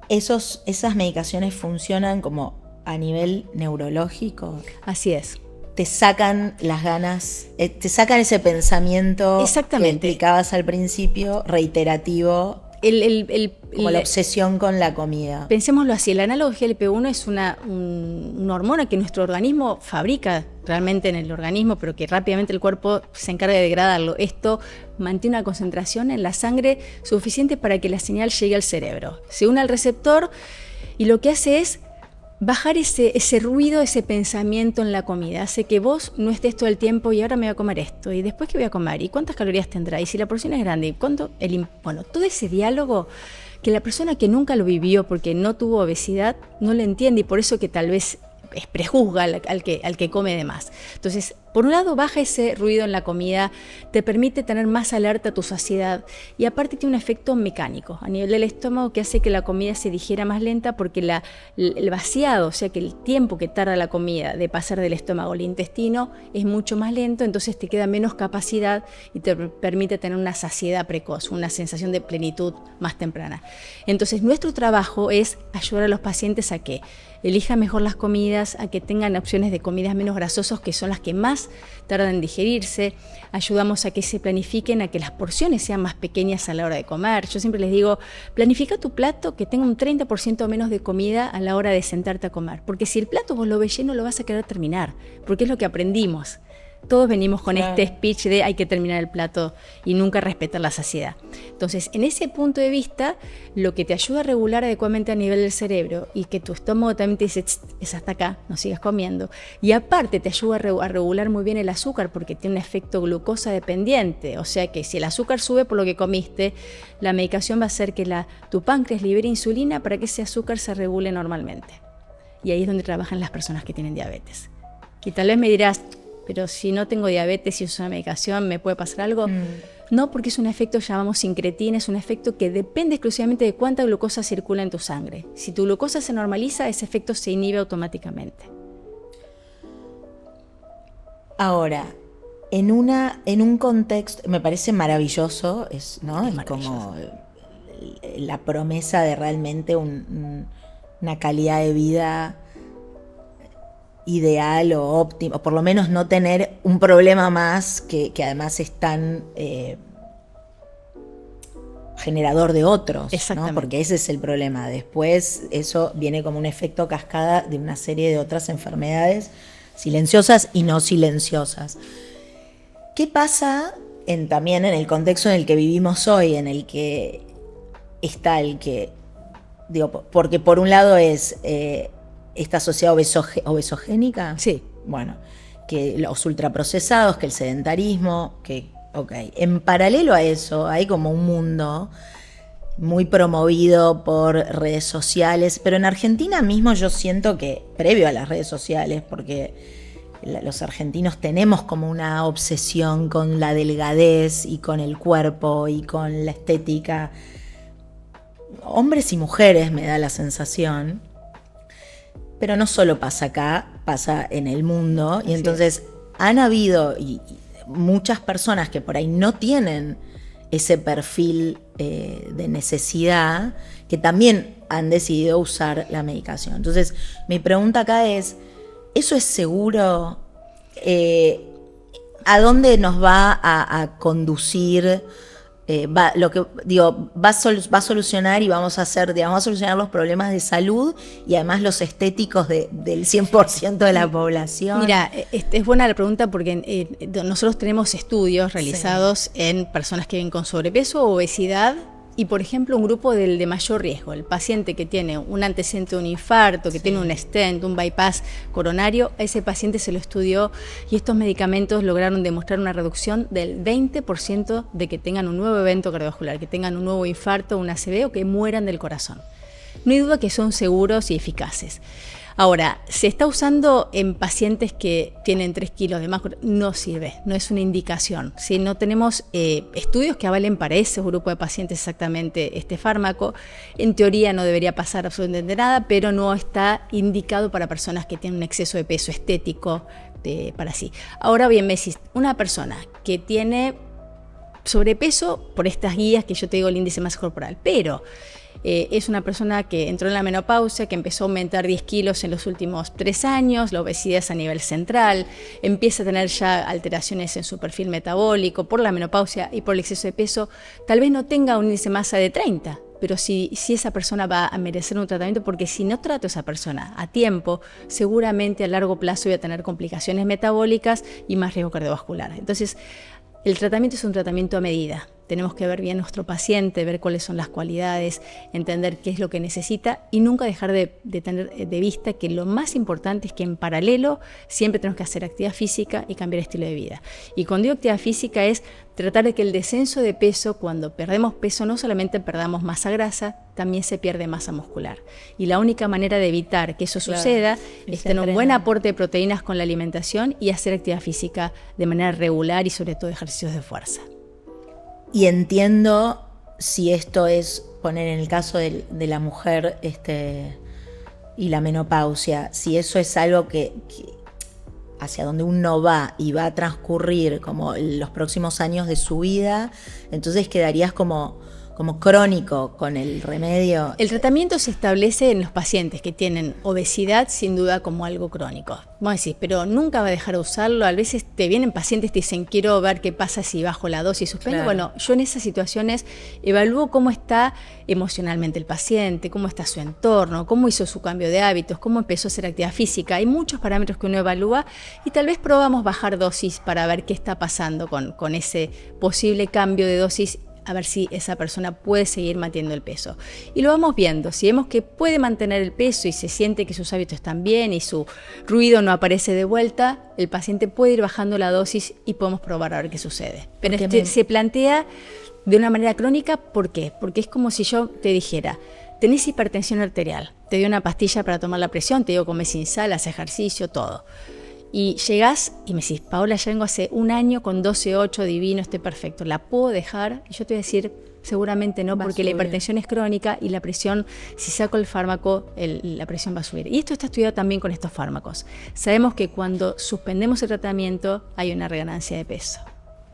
Speaker 1: ¿esas medicaciones funcionan como a nivel neurológico?
Speaker 2: Así es.
Speaker 1: Te sacan las ganas, te sacan ese pensamiento que explicabas al principio, reiterativo, como la obsesión con la comida.
Speaker 2: Pensémoslo así, el análogo GLP-1 es una hormona que nuestro organismo fabrica realmente en el organismo, pero que rápidamente el cuerpo se encarga de degradarlo. Esto mantiene una concentración en la sangre suficiente para que la señal llegue al cerebro. Se une al receptor y lo que hace es bajar ese ruido, ese pensamiento en la comida. Hace que vos no estés todo el tiempo y ahora me voy a comer esto, y después qué voy a comer, y cuántas calorías tendrá, y si la porción es grande, y cuánto, todo ese diálogo que la persona que nunca lo vivió porque no tuvo obesidad no lo entiende, y por eso que tal vez prejuzga al que come de más. Entonces, por un lado, baja ese ruido en la comida, te permite tener más alerta tu saciedad, y aparte tiene un efecto mecánico a nivel del estómago que hace que la comida se digiera más lenta porque el vaciado, o sea que el tiempo que tarda la comida de pasar del estómago al intestino es mucho más lento, entonces te queda menos capacidad y te permite tener una saciedad precoz, una sensación de plenitud más temprana. Entonces, nuestro trabajo es ayudar a los pacientes a que elijan mejor las comidas, a que tengan opciones de comidas menos grasosas, que son las que más tardan en digerirse. Ayudamos a que se planifiquen, a que las porciones sean más pequeñas a la hora de comer. Yo siempre les digo, planifica tu plato que tenga un 30% menos de comida a la hora de sentarte a comer, porque si el plato vos lo ves lleno lo vas a querer terminar, porque es lo que aprendimos. Todos venimos con este speech de hay que terminar el plato y nunca respetar la saciedad. Entonces, en ese punto de vista, lo que te ayuda a regular adecuadamente a nivel del cerebro y que tu estómago también te dice, es hasta acá, no sigas comiendo. Y aparte te ayuda a regular muy bien el azúcar porque tiene un efecto glucosa dependiente. O sea que si el azúcar sube por lo que comiste, la medicación va a hacer que tu páncreas libere insulina para que ese azúcar se regule normalmente. Y ahí es donde trabajan las personas que tienen diabetes. Y tal vez me dirás, pero si no tengo diabetes y uso una medicación, ¿me puede pasar algo? No, porque es un efecto que llamamos sincretina, es un efecto que depende exclusivamente de cuánta glucosa circula en tu sangre. Si tu glucosa se normaliza, ese efecto se inhibe automáticamente.
Speaker 1: Ahora, en un contexto, me parece maravilloso, ¿no? Es como la promesa de realmente una calidad de vida ideal o óptimo, o por lo menos no tener un problema más que además es tan generador de otros, ¿no? Porque ese es el problema. Después eso viene como un efecto cascada de una serie de otras enfermedades silenciosas y no silenciosas. ¿Qué pasa también en el contexto en el que vivimos hoy, en el que está porque por un lado es esta sociedad obesogénica?
Speaker 2: Sí.
Speaker 1: Bueno, que los ultraprocesados, que el sedentarismo, en paralelo a eso hay como un mundo muy promovido por redes sociales, pero en Argentina mismo yo siento que, previo a las redes sociales, porque los argentinos tenemos como una obsesión con la delgadez y con el cuerpo y con la estética, hombres y mujeres me da la sensación. Pero no solo pasa acá, pasa en el mundo. Y entonces han habido muchas personas que por ahí no tienen ese perfil de necesidad, que también han decidido usar la medicación. Entonces, mi pregunta acá es, ¿eso es seguro? ¿A dónde nos va a conducir? Va a solucionar y vamos a solucionar los problemas de salud y además los estéticos del 100% de la población.
Speaker 2: Mira, es buena la pregunta porque nosotros tenemos estudios realizados en personas que viven con sobrepeso o obesidad y, por ejemplo, un grupo de mayor riesgo, el paciente que tiene un antecedente de un infarto, que tiene un stent, un bypass coronario, a ese paciente se lo estudió y estos medicamentos lograron demostrar una reducción del 20% de que tengan un nuevo evento cardiovascular, que tengan un nuevo infarto, un ACV o que mueran del corazón. No hay duda que son seguros y eficaces. Ahora, se está usando en pacientes que tienen 3 kilos de más, no sirve, no es una indicación. ¿Sí? No tenemos estudios que avalen para ese grupo de pacientes exactamente este fármaco. En teoría no debería pasar absolutamente nada, pero no está indicado para personas que tienen un exceso de peso estético para sí. Ahora bien, me decís, una persona que tiene sobrepeso por estas guías que yo te digo el índice de masa corporal, pero es una persona que entró en la menopausia, que empezó a aumentar 10 kilos en los últimos 3 años, la obesidad es a nivel central, empieza a tener ya alteraciones en su perfil metabólico por la menopausia y por el exceso de peso, tal vez no tenga un índice de masa de 30, pero si esa persona va a merecer un tratamiento, porque si no trato a esa persona a tiempo, seguramente a largo plazo voy a tener complicaciones metabólicas y más riesgo cardiovascular. Entonces, el tratamiento es un tratamiento a medida. Tenemos que ver bien a nuestro paciente, ver cuáles son las cualidades, entender qué es lo que necesita y nunca dejar de tener de vista que lo más importante es que en paralelo siempre tenemos que hacer actividad física y cambiar estilo de vida. Y cuando digo actividad física es tratar de que el descenso de peso, cuando perdemos peso, no solamente perdamos masa grasa, también se pierde masa muscular. Y la única manera de evitar que eso suceda es tener un buen aporte de proteínas con la alimentación y hacer actividad física de manera regular y sobre todo ejercicios de fuerza.
Speaker 1: Y entiendo si esto es, poner en el caso de la mujer y la menopausia, si eso es algo que hacia donde uno va y va a transcurrir como los próximos años de su vida, entonces quedarías como como crónico con el remedio?
Speaker 2: El tratamiento se establece en los pacientes que tienen obesidad, sin duda, como algo crónico. Vos decís, pero nunca va a dejar de usarlo. A veces te vienen pacientes y te dicen, quiero ver qué pasa si bajo la dosis y suspendo. Claro. Bueno, yo en esas situaciones evalúo cómo está emocionalmente el paciente, cómo está su entorno, cómo hizo su cambio de hábitos, cómo empezó a hacer actividad física. Hay muchos parámetros que uno evalúa y tal vez probamos bajar dosis para ver qué está pasando con ese posible cambio de dosis, a ver si esa persona puede seguir manteniendo el peso. Y lo vamos viendo. Si vemos que puede mantener el peso y se siente que sus hábitos están bien y su ruido no aparece de vuelta, el paciente puede ir bajando la dosis y podemos probar a ver qué sucede. Pero se plantea de una manera crónica, ¿por qué? Porque es como si yo te dijera, tenés hipertensión arterial, te doy una pastilla para tomar la presión, te digo comer sin sal, haz ejercicio, todo. Y llegás y me decís, Paola, ya vengo hace un año con 12,8, divino, estoy perfecto, ¿la puedo dejar? Y yo te voy a decir, seguramente no, porque la hipertensión es crónica y la presión, si saco el fármaco, la presión va a subir. Y esto está estudiado también con estos fármacos. Sabemos que cuando suspendemos el tratamiento hay una reganancia de peso.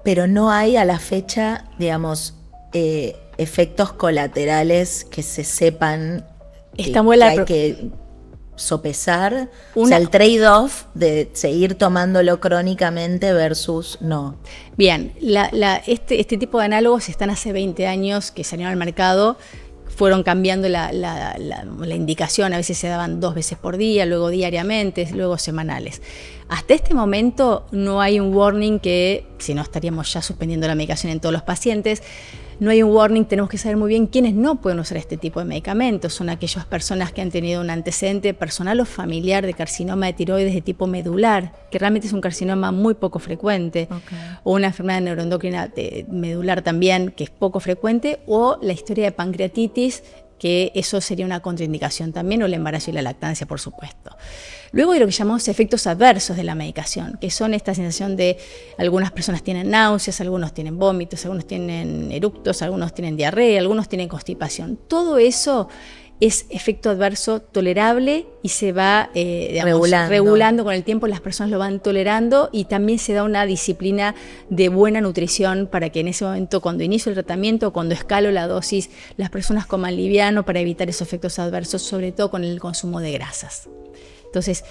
Speaker 1: Pero no hay a la fecha, digamos, efectos colaterales que se sepan que hay que sopesar, o sea, el trade-off de seguir tomándolo crónicamente versus no.
Speaker 2: Bien, este tipo de análogos están hace 20 años que salieron al mercado, fueron cambiando la indicación, a veces se daban 2 veces por día, luego diariamente, luego semanales. Hasta este momento no hay un warning que, si no estaríamos ya suspendiendo la medicación en todos los pacientes, no hay un warning, tenemos que saber muy bien quiénes no pueden usar este tipo de medicamentos. Son aquellas personas que han tenido un antecedente personal o familiar de carcinoma de tiroides de tipo medular, que realmente es un carcinoma muy poco frecuente, o una enfermedad neuroendocrina medular también, que es poco frecuente, o la historia de pancreatitis, que eso sería una contraindicación también, o el embarazo y la lactancia, por supuesto. Luego hay lo que llamamos efectos adversos de la medicación, que son esta sensación de algunas personas tienen náuseas, algunos tienen vómitos, algunos tienen eructos, algunos tienen diarrea, algunos tienen constipación. Todo eso es efecto adverso tolerable y se va regulando con el tiempo, las personas lo van tolerando y también se da una disciplina de buena nutrición para que en ese momento, cuando inicio el tratamiento, cuando escalo la dosis, las personas coman liviano para evitar esos efectos adversos, sobre todo con el consumo de grasas. Entonces,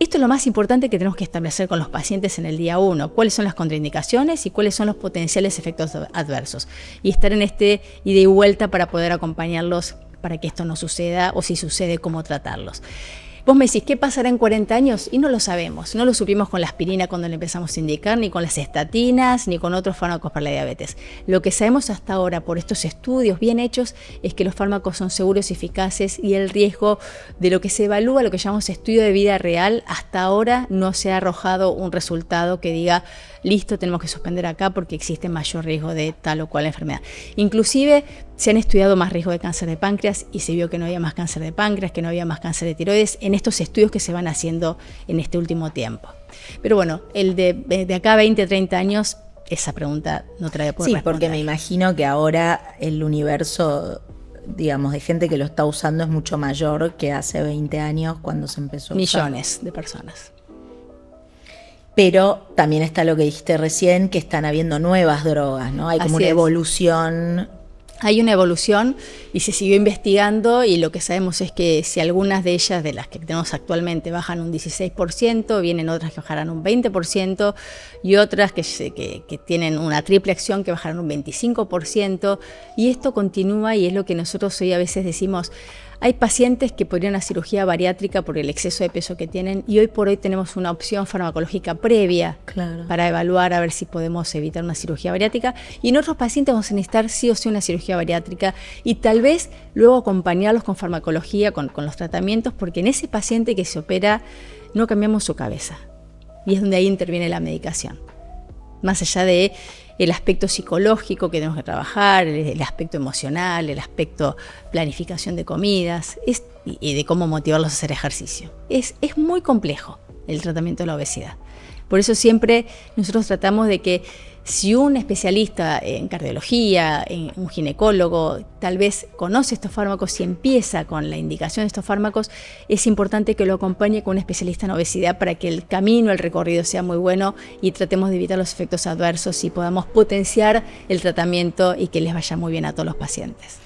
Speaker 2: esto es lo más importante que tenemos que establecer con los pacientes en el día 1, cuáles son las contraindicaciones y cuáles son los potenciales efectos adversos. Y estar en ida y vuelta para poder acompañarlos para que esto no suceda o si sucede, cómo tratarlos. Vos me decís, ¿qué pasará en 40 años? Y no lo sabemos. No lo supimos con la aspirina cuando le empezamos a indicar, ni con las estatinas, ni con otros fármacos para la diabetes. Lo que sabemos hasta ahora por estos estudios bien hechos es que los fármacos son seguros y eficaces y el riesgo de lo que se evalúa, lo que llamamos estudio de vida real, hasta ahora no se ha arrojado un resultado que diga, listo, tenemos que suspender acá porque existe mayor riesgo de tal o cual enfermedad. Inclusive se han estudiado más riesgo de cáncer de páncreas y se vio que no había más cáncer de páncreas, que no había más cáncer de tiroides en estos estudios que se van haciendo en este último tiempo. Pero bueno, el de acá a 20, 30 años, esa pregunta no te la voy a poder responder.
Speaker 1: Sí, porque me imagino que ahora el universo, digamos, de gente que lo está usando es mucho mayor que hace 20 años cuando se empezó a usar.
Speaker 2: Millones de personas.
Speaker 1: Pero también está lo que dijiste recién, que están habiendo nuevas drogas, ¿no? Hay como una evolución.
Speaker 2: Hay una evolución y se siguió investigando y lo que sabemos es que si algunas de ellas, de las que tenemos actualmente, bajan un 16%, vienen otras que bajarán un 20% y otras que tienen una triple acción que bajarán un 25%, y esto continúa y es lo que nosotros hoy a veces decimos. Hay pacientes que podrían una cirugía bariátrica por el exceso de peso que tienen y hoy por hoy tenemos una opción farmacológica previa para evaluar a ver si podemos evitar una cirugía bariátrica, y en otros pacientes vamos a necesitar sí o sí una cirugía bariátrica y tal vez luego acompañarlos con farmacología, con los tratamientos, porque en ese paciente que se opera no cambiamos su cabeza y es donde ahí interviene la medicación. Más allá de el aspecto psicológico que tenemos que trabajar, el aspecto emocional, el aspecto planificación de comidas y de cómo motivarlos a hacer ejercicio. Es muy complejo. el tratamiento de la obesidad. Por eso siempre nosotros tratamos de que si un especialista en cardiología, un ginecólogo, tal vez conoce estos fármacos y empieza con la indicación de estos fármacos, es importante que lo acompañe con un especialista en obesidad para que el camino, el recorrido sea muy bueno y tratemos de evitar los efectos adversos y podamos potenciar el tratamiento y que les vaya muy bien a todos los pacientes.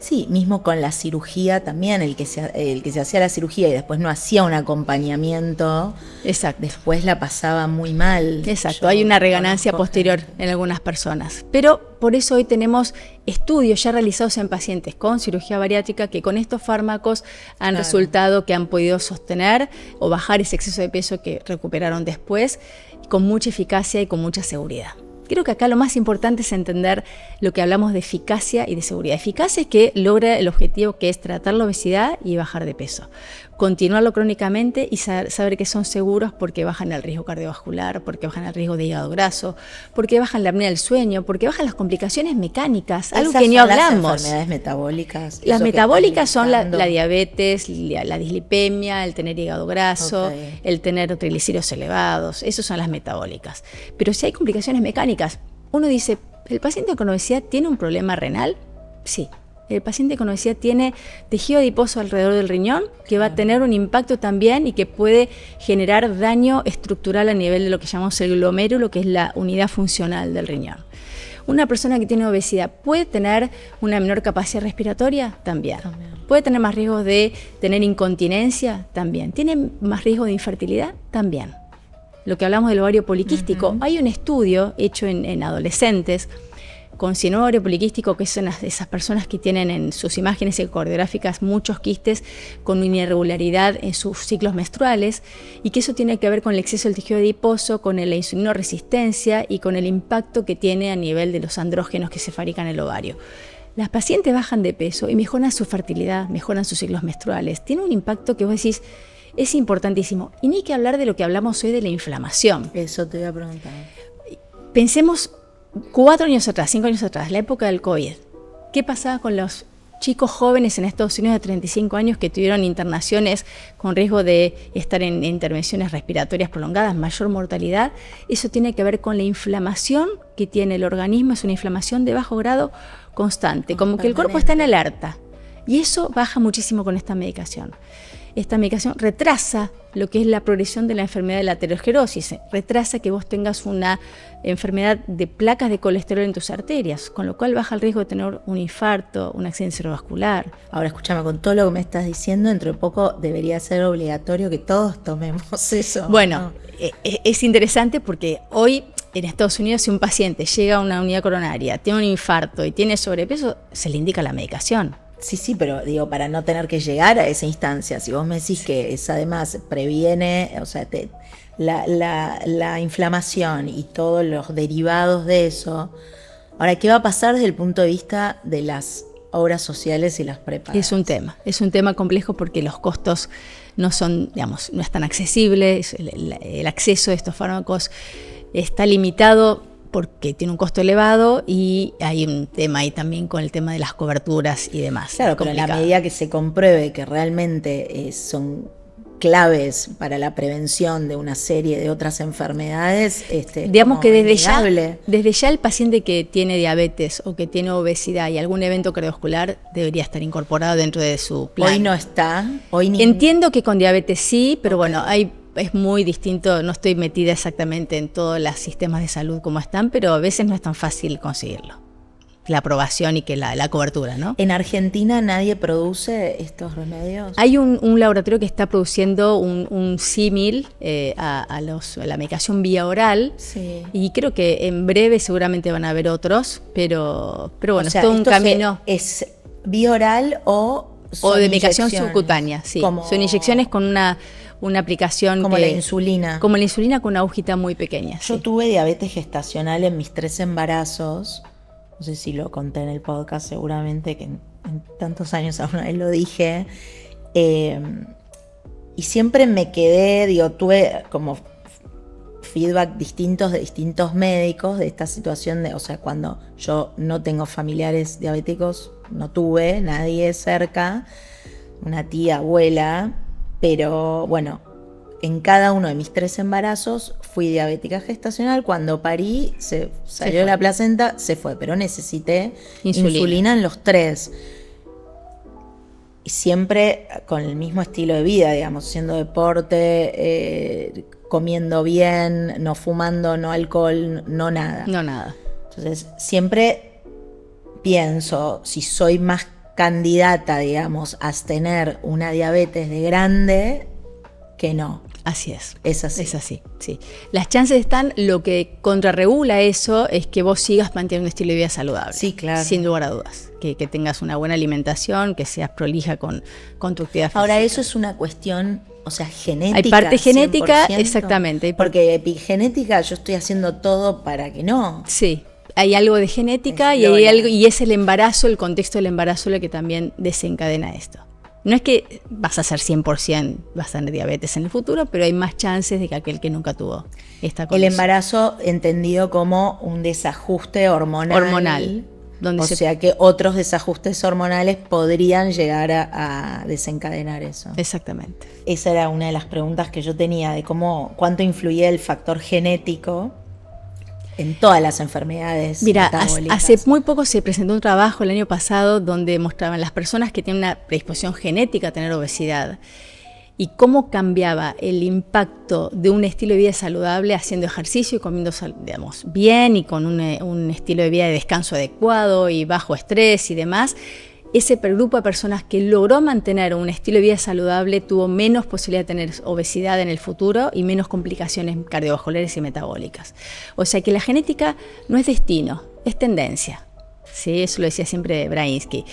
Speaker 1: Sí, mismo con la cirugía también, el que se hacía la cirugía y después no hacía un acompañamiento,
Speaker 2: exacto,
Speaker 1: después la pasaba muy mal.
Speaker 2: Exacto, hay una reganancia posterior en algunas personas. Pero por eso hoy tenemos estudios ya realizados en pacientes con cirugía bariátrica que con estos fármacos han resultado que han podido sostener o bajar ese exceso de peso que recuperaron después con mucha eficacia y con mucha seguridad. Creo que acá lo más importante es entender lo que hablamos de eficacia y de seguridad. Eficacia es que logra el objetivo que es tratar la obesidad y bajar de peso. Continuarlo crónicamente y saber que son seguros porque bajan el riesgo cardiovascular, porque bajan el riesgo de hígado graso, porque bajan la apnea del sueño, porque bajan las complicaciones mecánicas, algo que ni hablamos.
Speaker 1: Las enfermedades metabólicas.
Speaker 2: Las metabólicas son la diabetes, la dislipemia, el tener hígado graso, el tener triglicéridos elevados, esas son las metabólicas. Pero si hay complicaciones mecánicas, uno dice, ¿el paciente con obesidad tiene un problema renal? Sí. El paciente con obesidad tiene tejido adiposo alrededor del riñón que va a tener un impacto también y que puede generar daño estructural a nivel de lo que llamamos el glomérulo, que es la unidad funcional del riñón. Una persona que tiene obesidad puede tener una menor capacidad respiratoria, también. Puede tener más riesgo de tener incontinencia, también. Tiene más riesgo de infertilidad, también. Lo que hablamos del ovario poliquístico, hay un estudio hecho en adolescentes con síndrome ovario poliquístico, que son esas personas que tienen en sus imágenes ecografías muchos quistes con una irregularidad en sus ciclos menstruales y que eso tiene que ver con el exceso del tejido adiposo, con la insulinoresistencia y con el impacto que tiene a nivel de los andrógenos que se fabrican en el ovario. Las pacientes bajan de peso y mejoran su fertilidad, mejoran sus ciclos menstruales. Tiene un impacto que vos decís, es importantísimo. Y ni hay que hablar de lo que hablamos hoy de la inflamación.
Speaker 1: Eso te voy a preguntar.
Speaker 2: Pensemos 4 años atrás, 5 años atrás, la época del COVID. ¿Qué pasaba con los chicos jóvenes en Estados Unidos de 35 años que tuvieron internaciones con riesgo de estar en intervenciones respiratorias prolongadas, mayor mortalidad? Eso tiene que ver con la inflamación que tiene el organismo, es una inflamación de bajo grado constante, como que el cuerpo está en alerta. Y eso baja muchísimo con esta medicación. Esta medicación retrasa lo que es la progresión de la enfermedad de la aterosclerosis, retrasa que vos tengas una enfermedad de placas de colesterol en tus arterias, con lo cual baja el riesgo de tener un infarto, un accidente cerebrovascular.
Speaker 1: Ahora escúchame, con todo lo que me estás diciendo, dentro de poco debería ser obligatorio que todos tomemos eso.
Speaker 2: Bueno,
Speaker 1: ¿no?
Speaker 2: Es interesante porque hoy en Estados Unidos si un paciente llega a una unidad coronaria, tiene un infarto y tiene sobrepeso, se le indica la medicación.
Speaker 1: Sí, pero digo, para no tener que llegar a esa instancia, si vos me decís que es además previene, o sea, la inflamación y todos los derivados de eso. Ahora, ¿qué va a pasar desde el punto de vista de las obras sociales y las prepagas?
Speaker 2: Es un tema complejo porque los costos no son, digamos, no es tan accesibles, el acceso a estos fármacos está limitado porque tiene un costo elevado y hay un tema ahí también con el tema de las coberturas y demás.
Speaker 1: Claro, pero en la medida que se compruebe que realmente son claves para la prevención de una serie de otras enfermedades,
Speaker 2: digamos que desde ya el paciente que tiene diabetes o que tiene obesidad y algún evento cardiovascular debería estar incorporado dentro de su plan.
Speaker 1: Hoy no está.
Speaker 2: Entiendo que con diabetes sí, pero bueno, es muy distinto, no estoy metida exactamente en todos los sistemas de salud como están, pero a veces no es tan fácil conseguirlo, la aprobación y que la cobertura, ¿no?
Speaker 1: ¿En Argentina nadie produce estos remedios?
Speaker 2: Hay un laboratorio que está produciendo un símil a la medicación vía oral, sí. Y creo que en breve seguramente van a haber otros, pero bueno, o sea, es todo un camino.
Speaker 1: ¿Es vía oral o
Speaker 2: de medicación subcutánea? Sí, son inyecciones con una aplicación
Speaker 1: como la insulina.
Speaker 2: Como la insulina con una agujita muy pequeña.
Speaker 1: Yo tuve diabetes gestacional en mis 3 embarazos. No sé si lo conté en el podcast, seguramente que en tantos años aún vez lo dije. Y siempre me quedé, tuve como feedback distintos de distintos médicos de esta situación o sea, cuando yo no tengo familiares diabéticos, no tuve nadie cerca, una tía, abuela. Pero bueno, en cada uno de mis 3 embarazos fui diabética gestacional. Cuando parí, salió la placenta, se fue, pero necesité insulina en los 3. Y siempre con el mismo estilo de vida, digamos, haciendo deporte, comiendo bien, no fumando, no alcohol, no nada.
Speaker 2: No nada.
Speaker 1: Entonces, siempre pienso, si soy más candidata, digamos, a tener una diabetes de grande, que no.
Speaker 2: Así es.
Speaker 1: Es así.
Speaker 2: Es así, sí. Las chances están, lo que contrarregula eso es que vos sigas manteniendo un estilo de vida saludable.
Speaker 1: Sí, claro.
Speaker 2: Sin lugar a dudas. Que tengas una buena alimentación, que seas prolija con tu actividad física.
Speaker 1: Ahora, eso es una cuestión, o sea, genética.
Speaker 2: Hay parte genética,
Speaker 1: 100%,
Speaker 2: exactamente.
Speaker 1: Porque epigenética yo estoy haciendo todo para que no.
Speaker 2: Sí. Hay algo de genética y es el embarazo, el contexto del embarazo lo que también desencadena esto. No es que vas a ser 100%, vas a tener diabetes en el futuro, pero hay más chances de que aquel que nunca tuvo esta condición.
Speaker 1: El embarazo entendido como un desajuste hormonal. O sea que otros desajustes hormonales podrían llegar a desencadenar eso.
Speaker 2: Exactamente.
Speaker 1: Esa era una de las preguntas que yo tenía, de cuánto influía el factor genético en todas las enfermedades metabólicas.
Speaker 2: Mira, hace muy poco se presentó un trabajo el año pasado donde mostraban las personas que tienen una predisposición genética a tener obesidad y cómo cambiaba el impacto de un estilo de vida saludable haciendo ejercicio y comiendo, digamos, bien y con un estilo de vida de descanso adecuado y bajo estrés y demás. Ese grupo de personas que logró mantener un estilo de vida saludable tuvo menos posibilidad de tener obesidad en el futuro y menos complicaciones cardiovasculares y metabólicas. O sea que la genética no es destino, es tendencia. Sí, eso lo decía siempre Brainsky.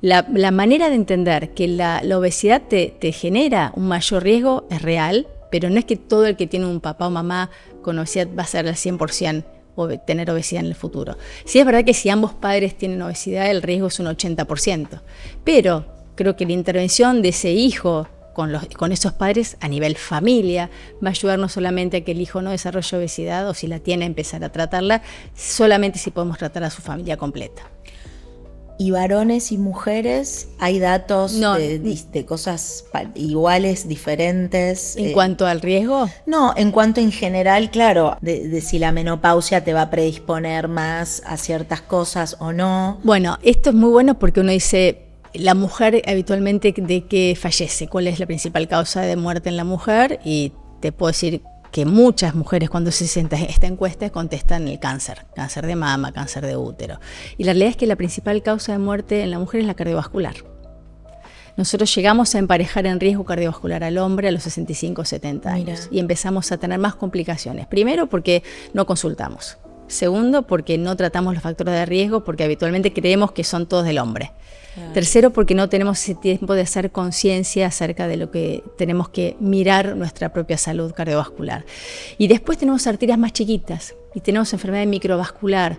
Speaker 2: La manera de entender que la obesidad te genera un mayor riesgo es real, pero no es que todo el que tiene un papá o mamá con obesidad va a ser al 100% tener obesidad en el futuro. Sí es verdad que si ambos padres tienen obesidad el riesgo es un 80%, pero creo que la intervención de ese hijo con esos padres a nivel familia va a ayudar no solamente a que el hijo no desarrolle obesidad o si la tiene empezar a tratarla, solamente si podemos tratar a su familia completa.
Speaker 1: ¿Y varones y mujeres? ¿Hay datos de cosas iguales, diferentes?
Speaker 2: ¿En cuanto al riesgo?
Speaker 1: No, en cuanto en general, claro, de si la menopausia te va a predisponer más a ciertas cosas o no.
Speaker 2: Bueno, esto es muy bueno porque uno dice, la mujer habitualmente de qué fallece, ¿cuál es la principal causa de muerte en la mujer? Y te puedo decir que muchas mujeres cuando se hacen esta encuesta contestan el cáncer de mama, cáncer de útero. Y la realidad es que la principal causa de muerte en la mujer es la cardiovascular. Nosotros llegamos a emparejar en riesgo cardiovascular al hombre a los 65 o 70 años. Y empezamos a tener más complicaciones. Primero porque no consultamos. Segundo porque no tratamos los factores de riesgo porque habitualmente creemos que son todos del hombre. Claro. Tercero, porque no tenemos ese tiempo de hacer conciencia acerca de lo que tenemos que mirar nuestra propia salud cardiovascular. Y después tenemos arterias más chiquitas y tenemos enfermedad microvascular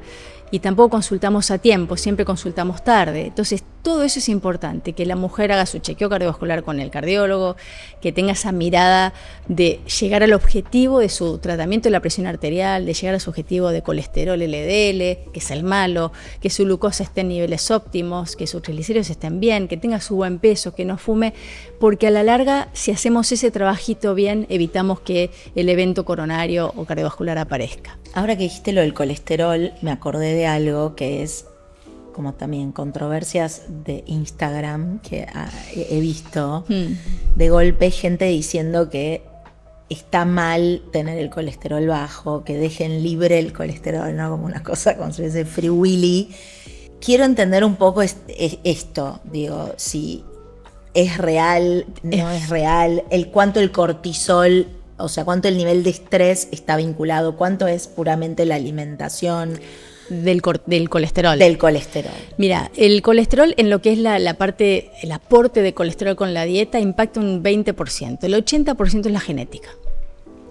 Speaker 2: y tampoco consultamos a tiempo, siempre consultamos tarde. Entonces, todo eso es importante, que la mujer haga su chequeo cardiovascular con el cardiólogo, que tenga esa mirada de llegar al objetivo de su tratamiento de la presión arterial, de llegar a su objetivo de colesterol LDL, que es el malo, que su glucosa esté en niveles óptimos, que sus triglicéridos estén bien, que tenga su buen peso, que no fume, porque a la larga, si hacemos ese trabajito bien, evitamos que el evento coronario o cardiovascular aparezca.
Speaker 1: Ahora que dijiste lo del colesterol, me acordé de algo que es como también controversias de Instagram que he visto. De golpe gente diciendo que está mal tener el colesterol bajo, que dejen libre el colesterol, ¿no? Como una cosa, como si fuese free willy. Quiero entender un poco esto, digo, si es real, no es real, cuánto el cortisol, o sea, cuánto el nivel de estrés está vinculado, cuánto es puramente la alimentación.
Speaker 2: Del colesterol.
Speaker 1: Del colesterol.
Speaker 2: Mira, el colesterol en lo que es la parte, el aporte de colesterol con la dieta impacta un 20%. El 80% es la genética.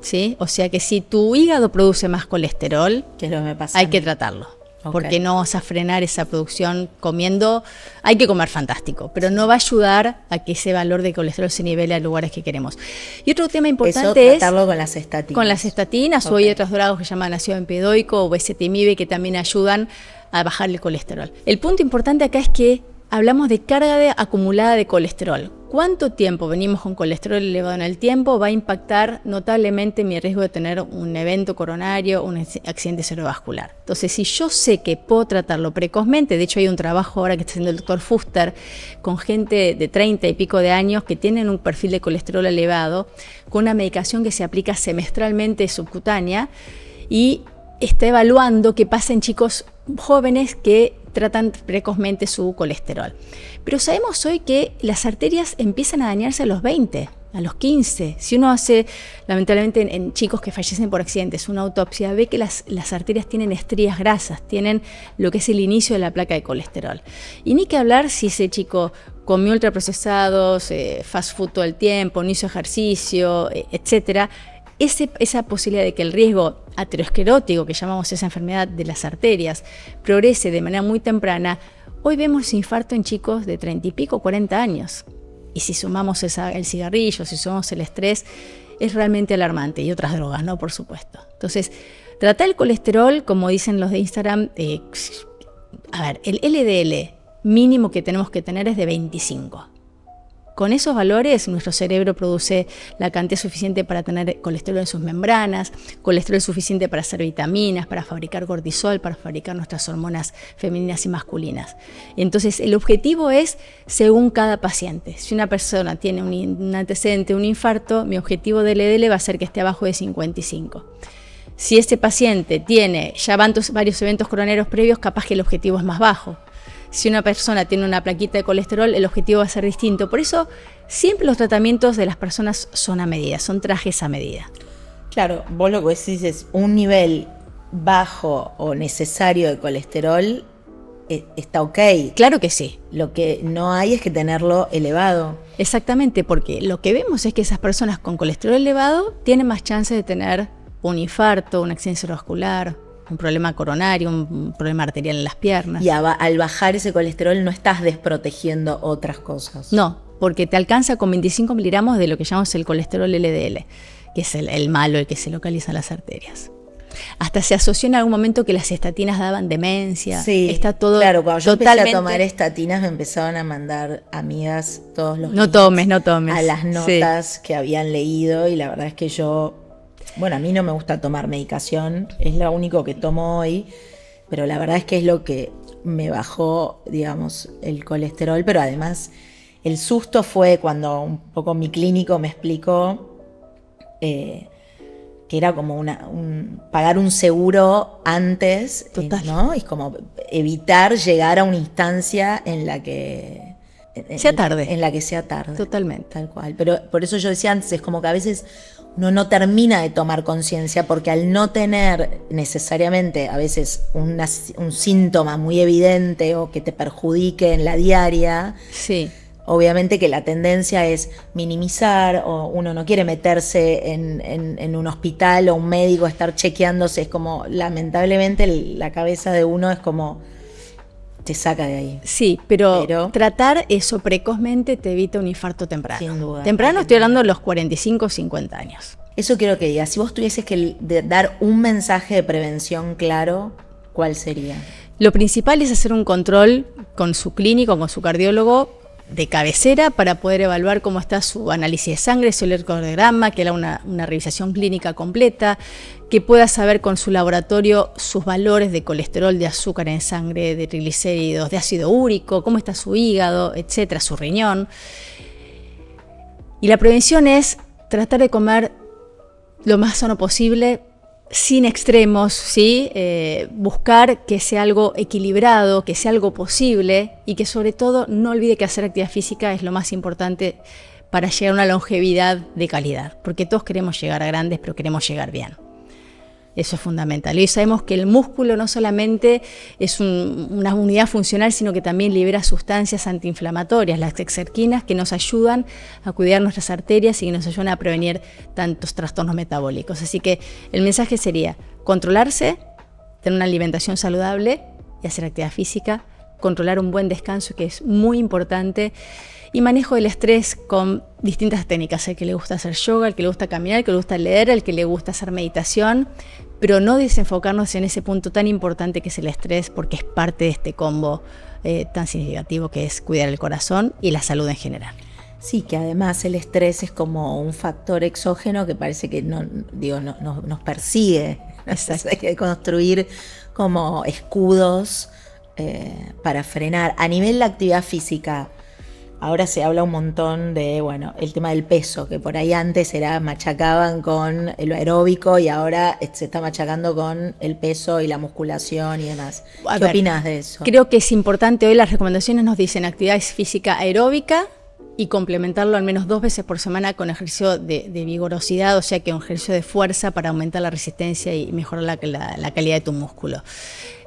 Speaker 2: ¿Sí? O sea que si tu hígado produce más colesterol,
Speaker 1: que lo me pasa
Speaker 2: hay que tratarlo. Okay. Porque no vas a frenar esa producción comiendo, hay que comer fantástico, pero no va a ayudar a que ese valor de colesterol se nivele a lugares que queremos. Y otro tema importante es
Speaker 1: tratarlo con las estatinas.
Speaker 2: Con las estatinas, okay. O hay otros drogas que se llaman ácido bempedoico o ezetimibe que también ayudan a bajar el colesterol. El punto importante acá es que hablamos de carga acumulada de colesterol. cuánto tiempo venimos con colesterol elevado en el tiempo va a impactar notablemente mi riesgo de tener un evento coronario, un accidente cerebrovascular. Entonces, si yo sé que puedo tratarlo precozmente, de hecho hay un trabajo ahora que está haciendo el doctor Fuster con gente de 30 y pico de años que tienen un perfil de colesterol elevado, con una medicación que se aplica semestralmente subcutánea y está evaluando qué pasa en chicos jóvenes que tratan precozmente su colesterol. Pero sabemos hoy que las arterias empiezan a dañarse a los 20, a los 15. Si uno hace, lamentablemente en chicos que fallecen por accidentes, una autopsia, ve que las arterias tienen estrías grasas, tienen lo que es el inicio de la placa de colesterol. Y ni que hablar si ese chico comió ultraprocesados, fast food todo el tiempo, no hizo ejercicio, etcétera. Esa posibilidad de que el riesgo aterosclerótico, que llamamos esa enfermedad de las arterias, progrese de manera muy temprana, hoy vemos infarto en chicos de 30 y pico, 40 años. Y si sumamos el cigarrillo, si sumamos el estrés, es realmente alarmante. Y otras drogas, ¿no? Por supuesto. Entonces, tratar el colesterol, como dicen los de Instagram, el LDL mínimo que tenemos que tener es de 25. Con esos valores, nuestro cerebro produce la cantidad suficiente para tener colesterol en sus membranas, colesterol suficiente para hacer vitaminas, para fabricar cortisol, para fabricar nuestras hormonas femeninas y masculinas. Entonces, el objetivo es según cada paciente. Si una persona tiene un antecedente, un infarto, mi objetivo de LDL va a ser que esté abajo de 55. Si ese paciente tiene ya varios eventos coronarios previos, capaz que el objetivo es más bajo. Si una persona tiene una plaquita de colesterol, el objetivo va a ser distinto. Por eso, siempre los tratamientos de las personas son a medida, son trajes a medida.
Speaker 1: Claro, vos lo que decís es un nivel bajo o necesario de colesterol está ok.
Speaker 2: Claro que sí.
Speaker 1: Lo que no hay es que tenerlo elevado.
Speaker 2: Exactamente, porque lo que vemos es que esas personas con colesterol elevado tienen más chances de tener un infarto, un accidente cerebrovascular, un problema coronario, un problema arterial en las piernas.
Speaker 1: Y al bajar ese colesterol no estás desprotegiendo otras cosas.
Speaker 2: No, porque te alcanza con 25 miligramos de lo que llamamos el colesterol LDL, que es el malo, el que se localiza en las arterias. Hasta se asoció en algún momento que las estatinas daban demencia.
Speaker 1: Sí,
Speaker 2: está todo
Speaker 1: claro, cuando yo
Speaker 2: totalmente...
Speaker 1: empecé a tomar estatinas me empezaban a mandar amigas todos los
Speaker 2: No
Speaker 1: días
Speaker 2: tomes.
Speaker 1: a las notas que habían leído, y la verdad es que a mí no me gusta tomar medicación, es lo único que tomo hoy, pero la verdad es que es lo que me bajó, digamos, el colesterol. Pero además el susto fue cuando un poco mi clínico me explicó que era como pagar un seguro antes, ¿no? Es como evitar llegar a una instancia en la que
Speaker 2: sea tarde.
Speaker 1: En la que sea tarde.
Speaker 2: Totalmente.
Speaker 1: Tal cual. Pero por eso yo decía antes, es como que a veces uno no termina de tomar conciencia, porque al no tener necesariamente a veces un síntoma muy evidente o que te perjudique en la diaria,
Speaker 2: sí,
Speaker 1: obviamente que la tendencia es minimizar, o uno no quiere meterse en un hospital o un médico, estar chequeándose. Es como, lamentablemente, la cabeza de uno es como te saca de ahí.
Speaker 2: Sí, pero tratar eso precozmente te evita un infarto temprano.
Speaker 1: Sin duda.
Speaker 2: Temprano estoy hablando de los 45 o 50 años.
Speaker 1: Eso quiero que digas. Si vos tuvieses que dar un mensaje de prevención claro, ¿cuál sería?
Speaker 2: Lo principal es hacer un control con su clínico, con su cardiólogo de cabecera, para poder evaluar cómo está su análisis de sangre, su electrocardiograma, que era una revisación clínica completa, que pueda saber con su laboratorio sus valores de colesterol, de azúcar en sangre, de triglicéridos, de ácido úrico, cómo está su hígado, etcétera, su riñón. Y la prevención es tratar de comer lo más sano posible, sin extremos, ¿sí? Buscar que sea algo equilibrado, que sea algo posible, y que sobre todo no olvide que hacer actividad física es lo más importante para llegar a una longevidad de calidad, porque todos queremos llegar a grandes, pero queremos llegar bien. Eso es fundamental. Y hoy sabemos que el músculo no solamente es una unidad funcional, sino que también libera sustancias antiinflamatorias, las exerquinas, que nos ayudan a cuidar nuestras arterias y que nos ayudan a prevenir tantos trastornos metabólicos. Así que el mensaje sería controlarse, tener una alimentación saludable y hacer actividad física, controlar un buen descanso, que es muy importante, y manejo del estrés con distintas técnicas. El que le gusta hacer yoga, el que le gusta caminar, el que le gusta leer, el que le gusta hacer meditación, pero no desenfocarnos en ese punto tan importante que es el estrés, porque es parte de este combo tan significativo que es cuidar el corazón y la salud en general.
Speaker 1: Sí, que además el estrés es como un factor exógeno que parece que nos persigue. Exacto. Hay que construir como escudos para frenar. A nivel de la actividad física, ahora se habla un montón de, el tema del peso, que por ahí antes machacaban con lo aeróbico y ahora se está machacando con el peso y la musculación y demás. ¿Qué opinas de eso?
Speaker 2: Creo que es importante, hoy las recomendaciones nos dicen actividad física aeróbica y complementarlo al menos 2 veces por semana con ejercicio de vigorosidad, o sea que un ejercicio de fuerza para aumentar la resistencia y mejorar la calidad de tu músculo.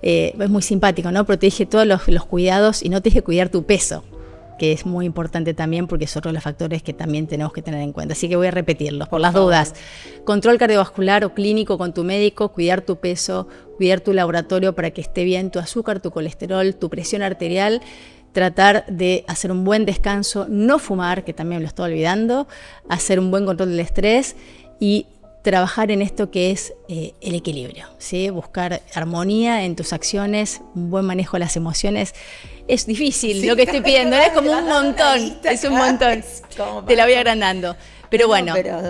Speaker 2: Es muy simpático, ¿no? Pero te dije todos los cuidados y no te dije cuidar tu peso, que es muy importante también porque es otro de los factores que también tenemos que tener en cuenta. Así que voy a repetirlos por las dudas. Control cardiovascular o clínico con tu médico, cuidar tu peso, cuidar tu laboratorio para que esté bien tu azúcar, tu colesterol, tu presión arterial, tratar de hacer un buen descanso, no fumar, que también me lo estoy olvidando, hacer un buen control del estrés y trabajar en esto que es el equilibrio, ¿sí? Buscar armonía en tus acciones, un buen manejo de las emociones. Es difícil, sí, lo que estoy pidiendo, es como un montón, es un montón, te la voy agrandando. Pero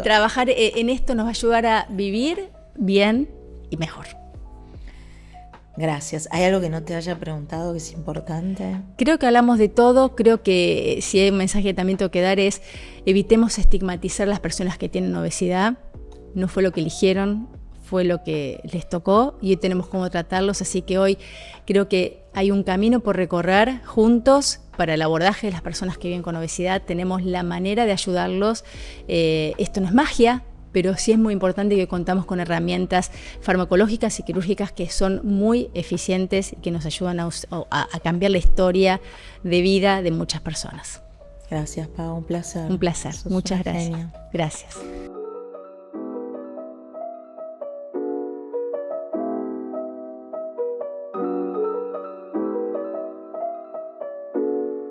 Speaker 2: trabajar en esto nos va a ayudar a vivir bien y mejor.
Speaker 1: Gracias. ¿Hay algo que no te haya preguntado que es importante?
Speaker 2: Creo que hablamos de todo. Creo que si hay un mensaje que también tengo que dar es evitemos estigmatizar a las personas que tienen obesidad. No fue lo que eligieron, fue lo que les tocó y hoy tenemos cómo tratarlos. Así que hoy creo que hay un camino por recorrer juntos para el abordaje de las personas que viven con obesidad. Tenemos la manera de ayudarlos. Esto no es magia, pero sí es muy importante que contamos con herramientas farmacológicas y quirúrgicas que son muy eficientes y que nos ayudan a cambiar la historia de vida de muchas personas.
Speaker 1: Gracias, Pau, un placer.
Speaker 2: Un placer, muchas gracias. Gracias.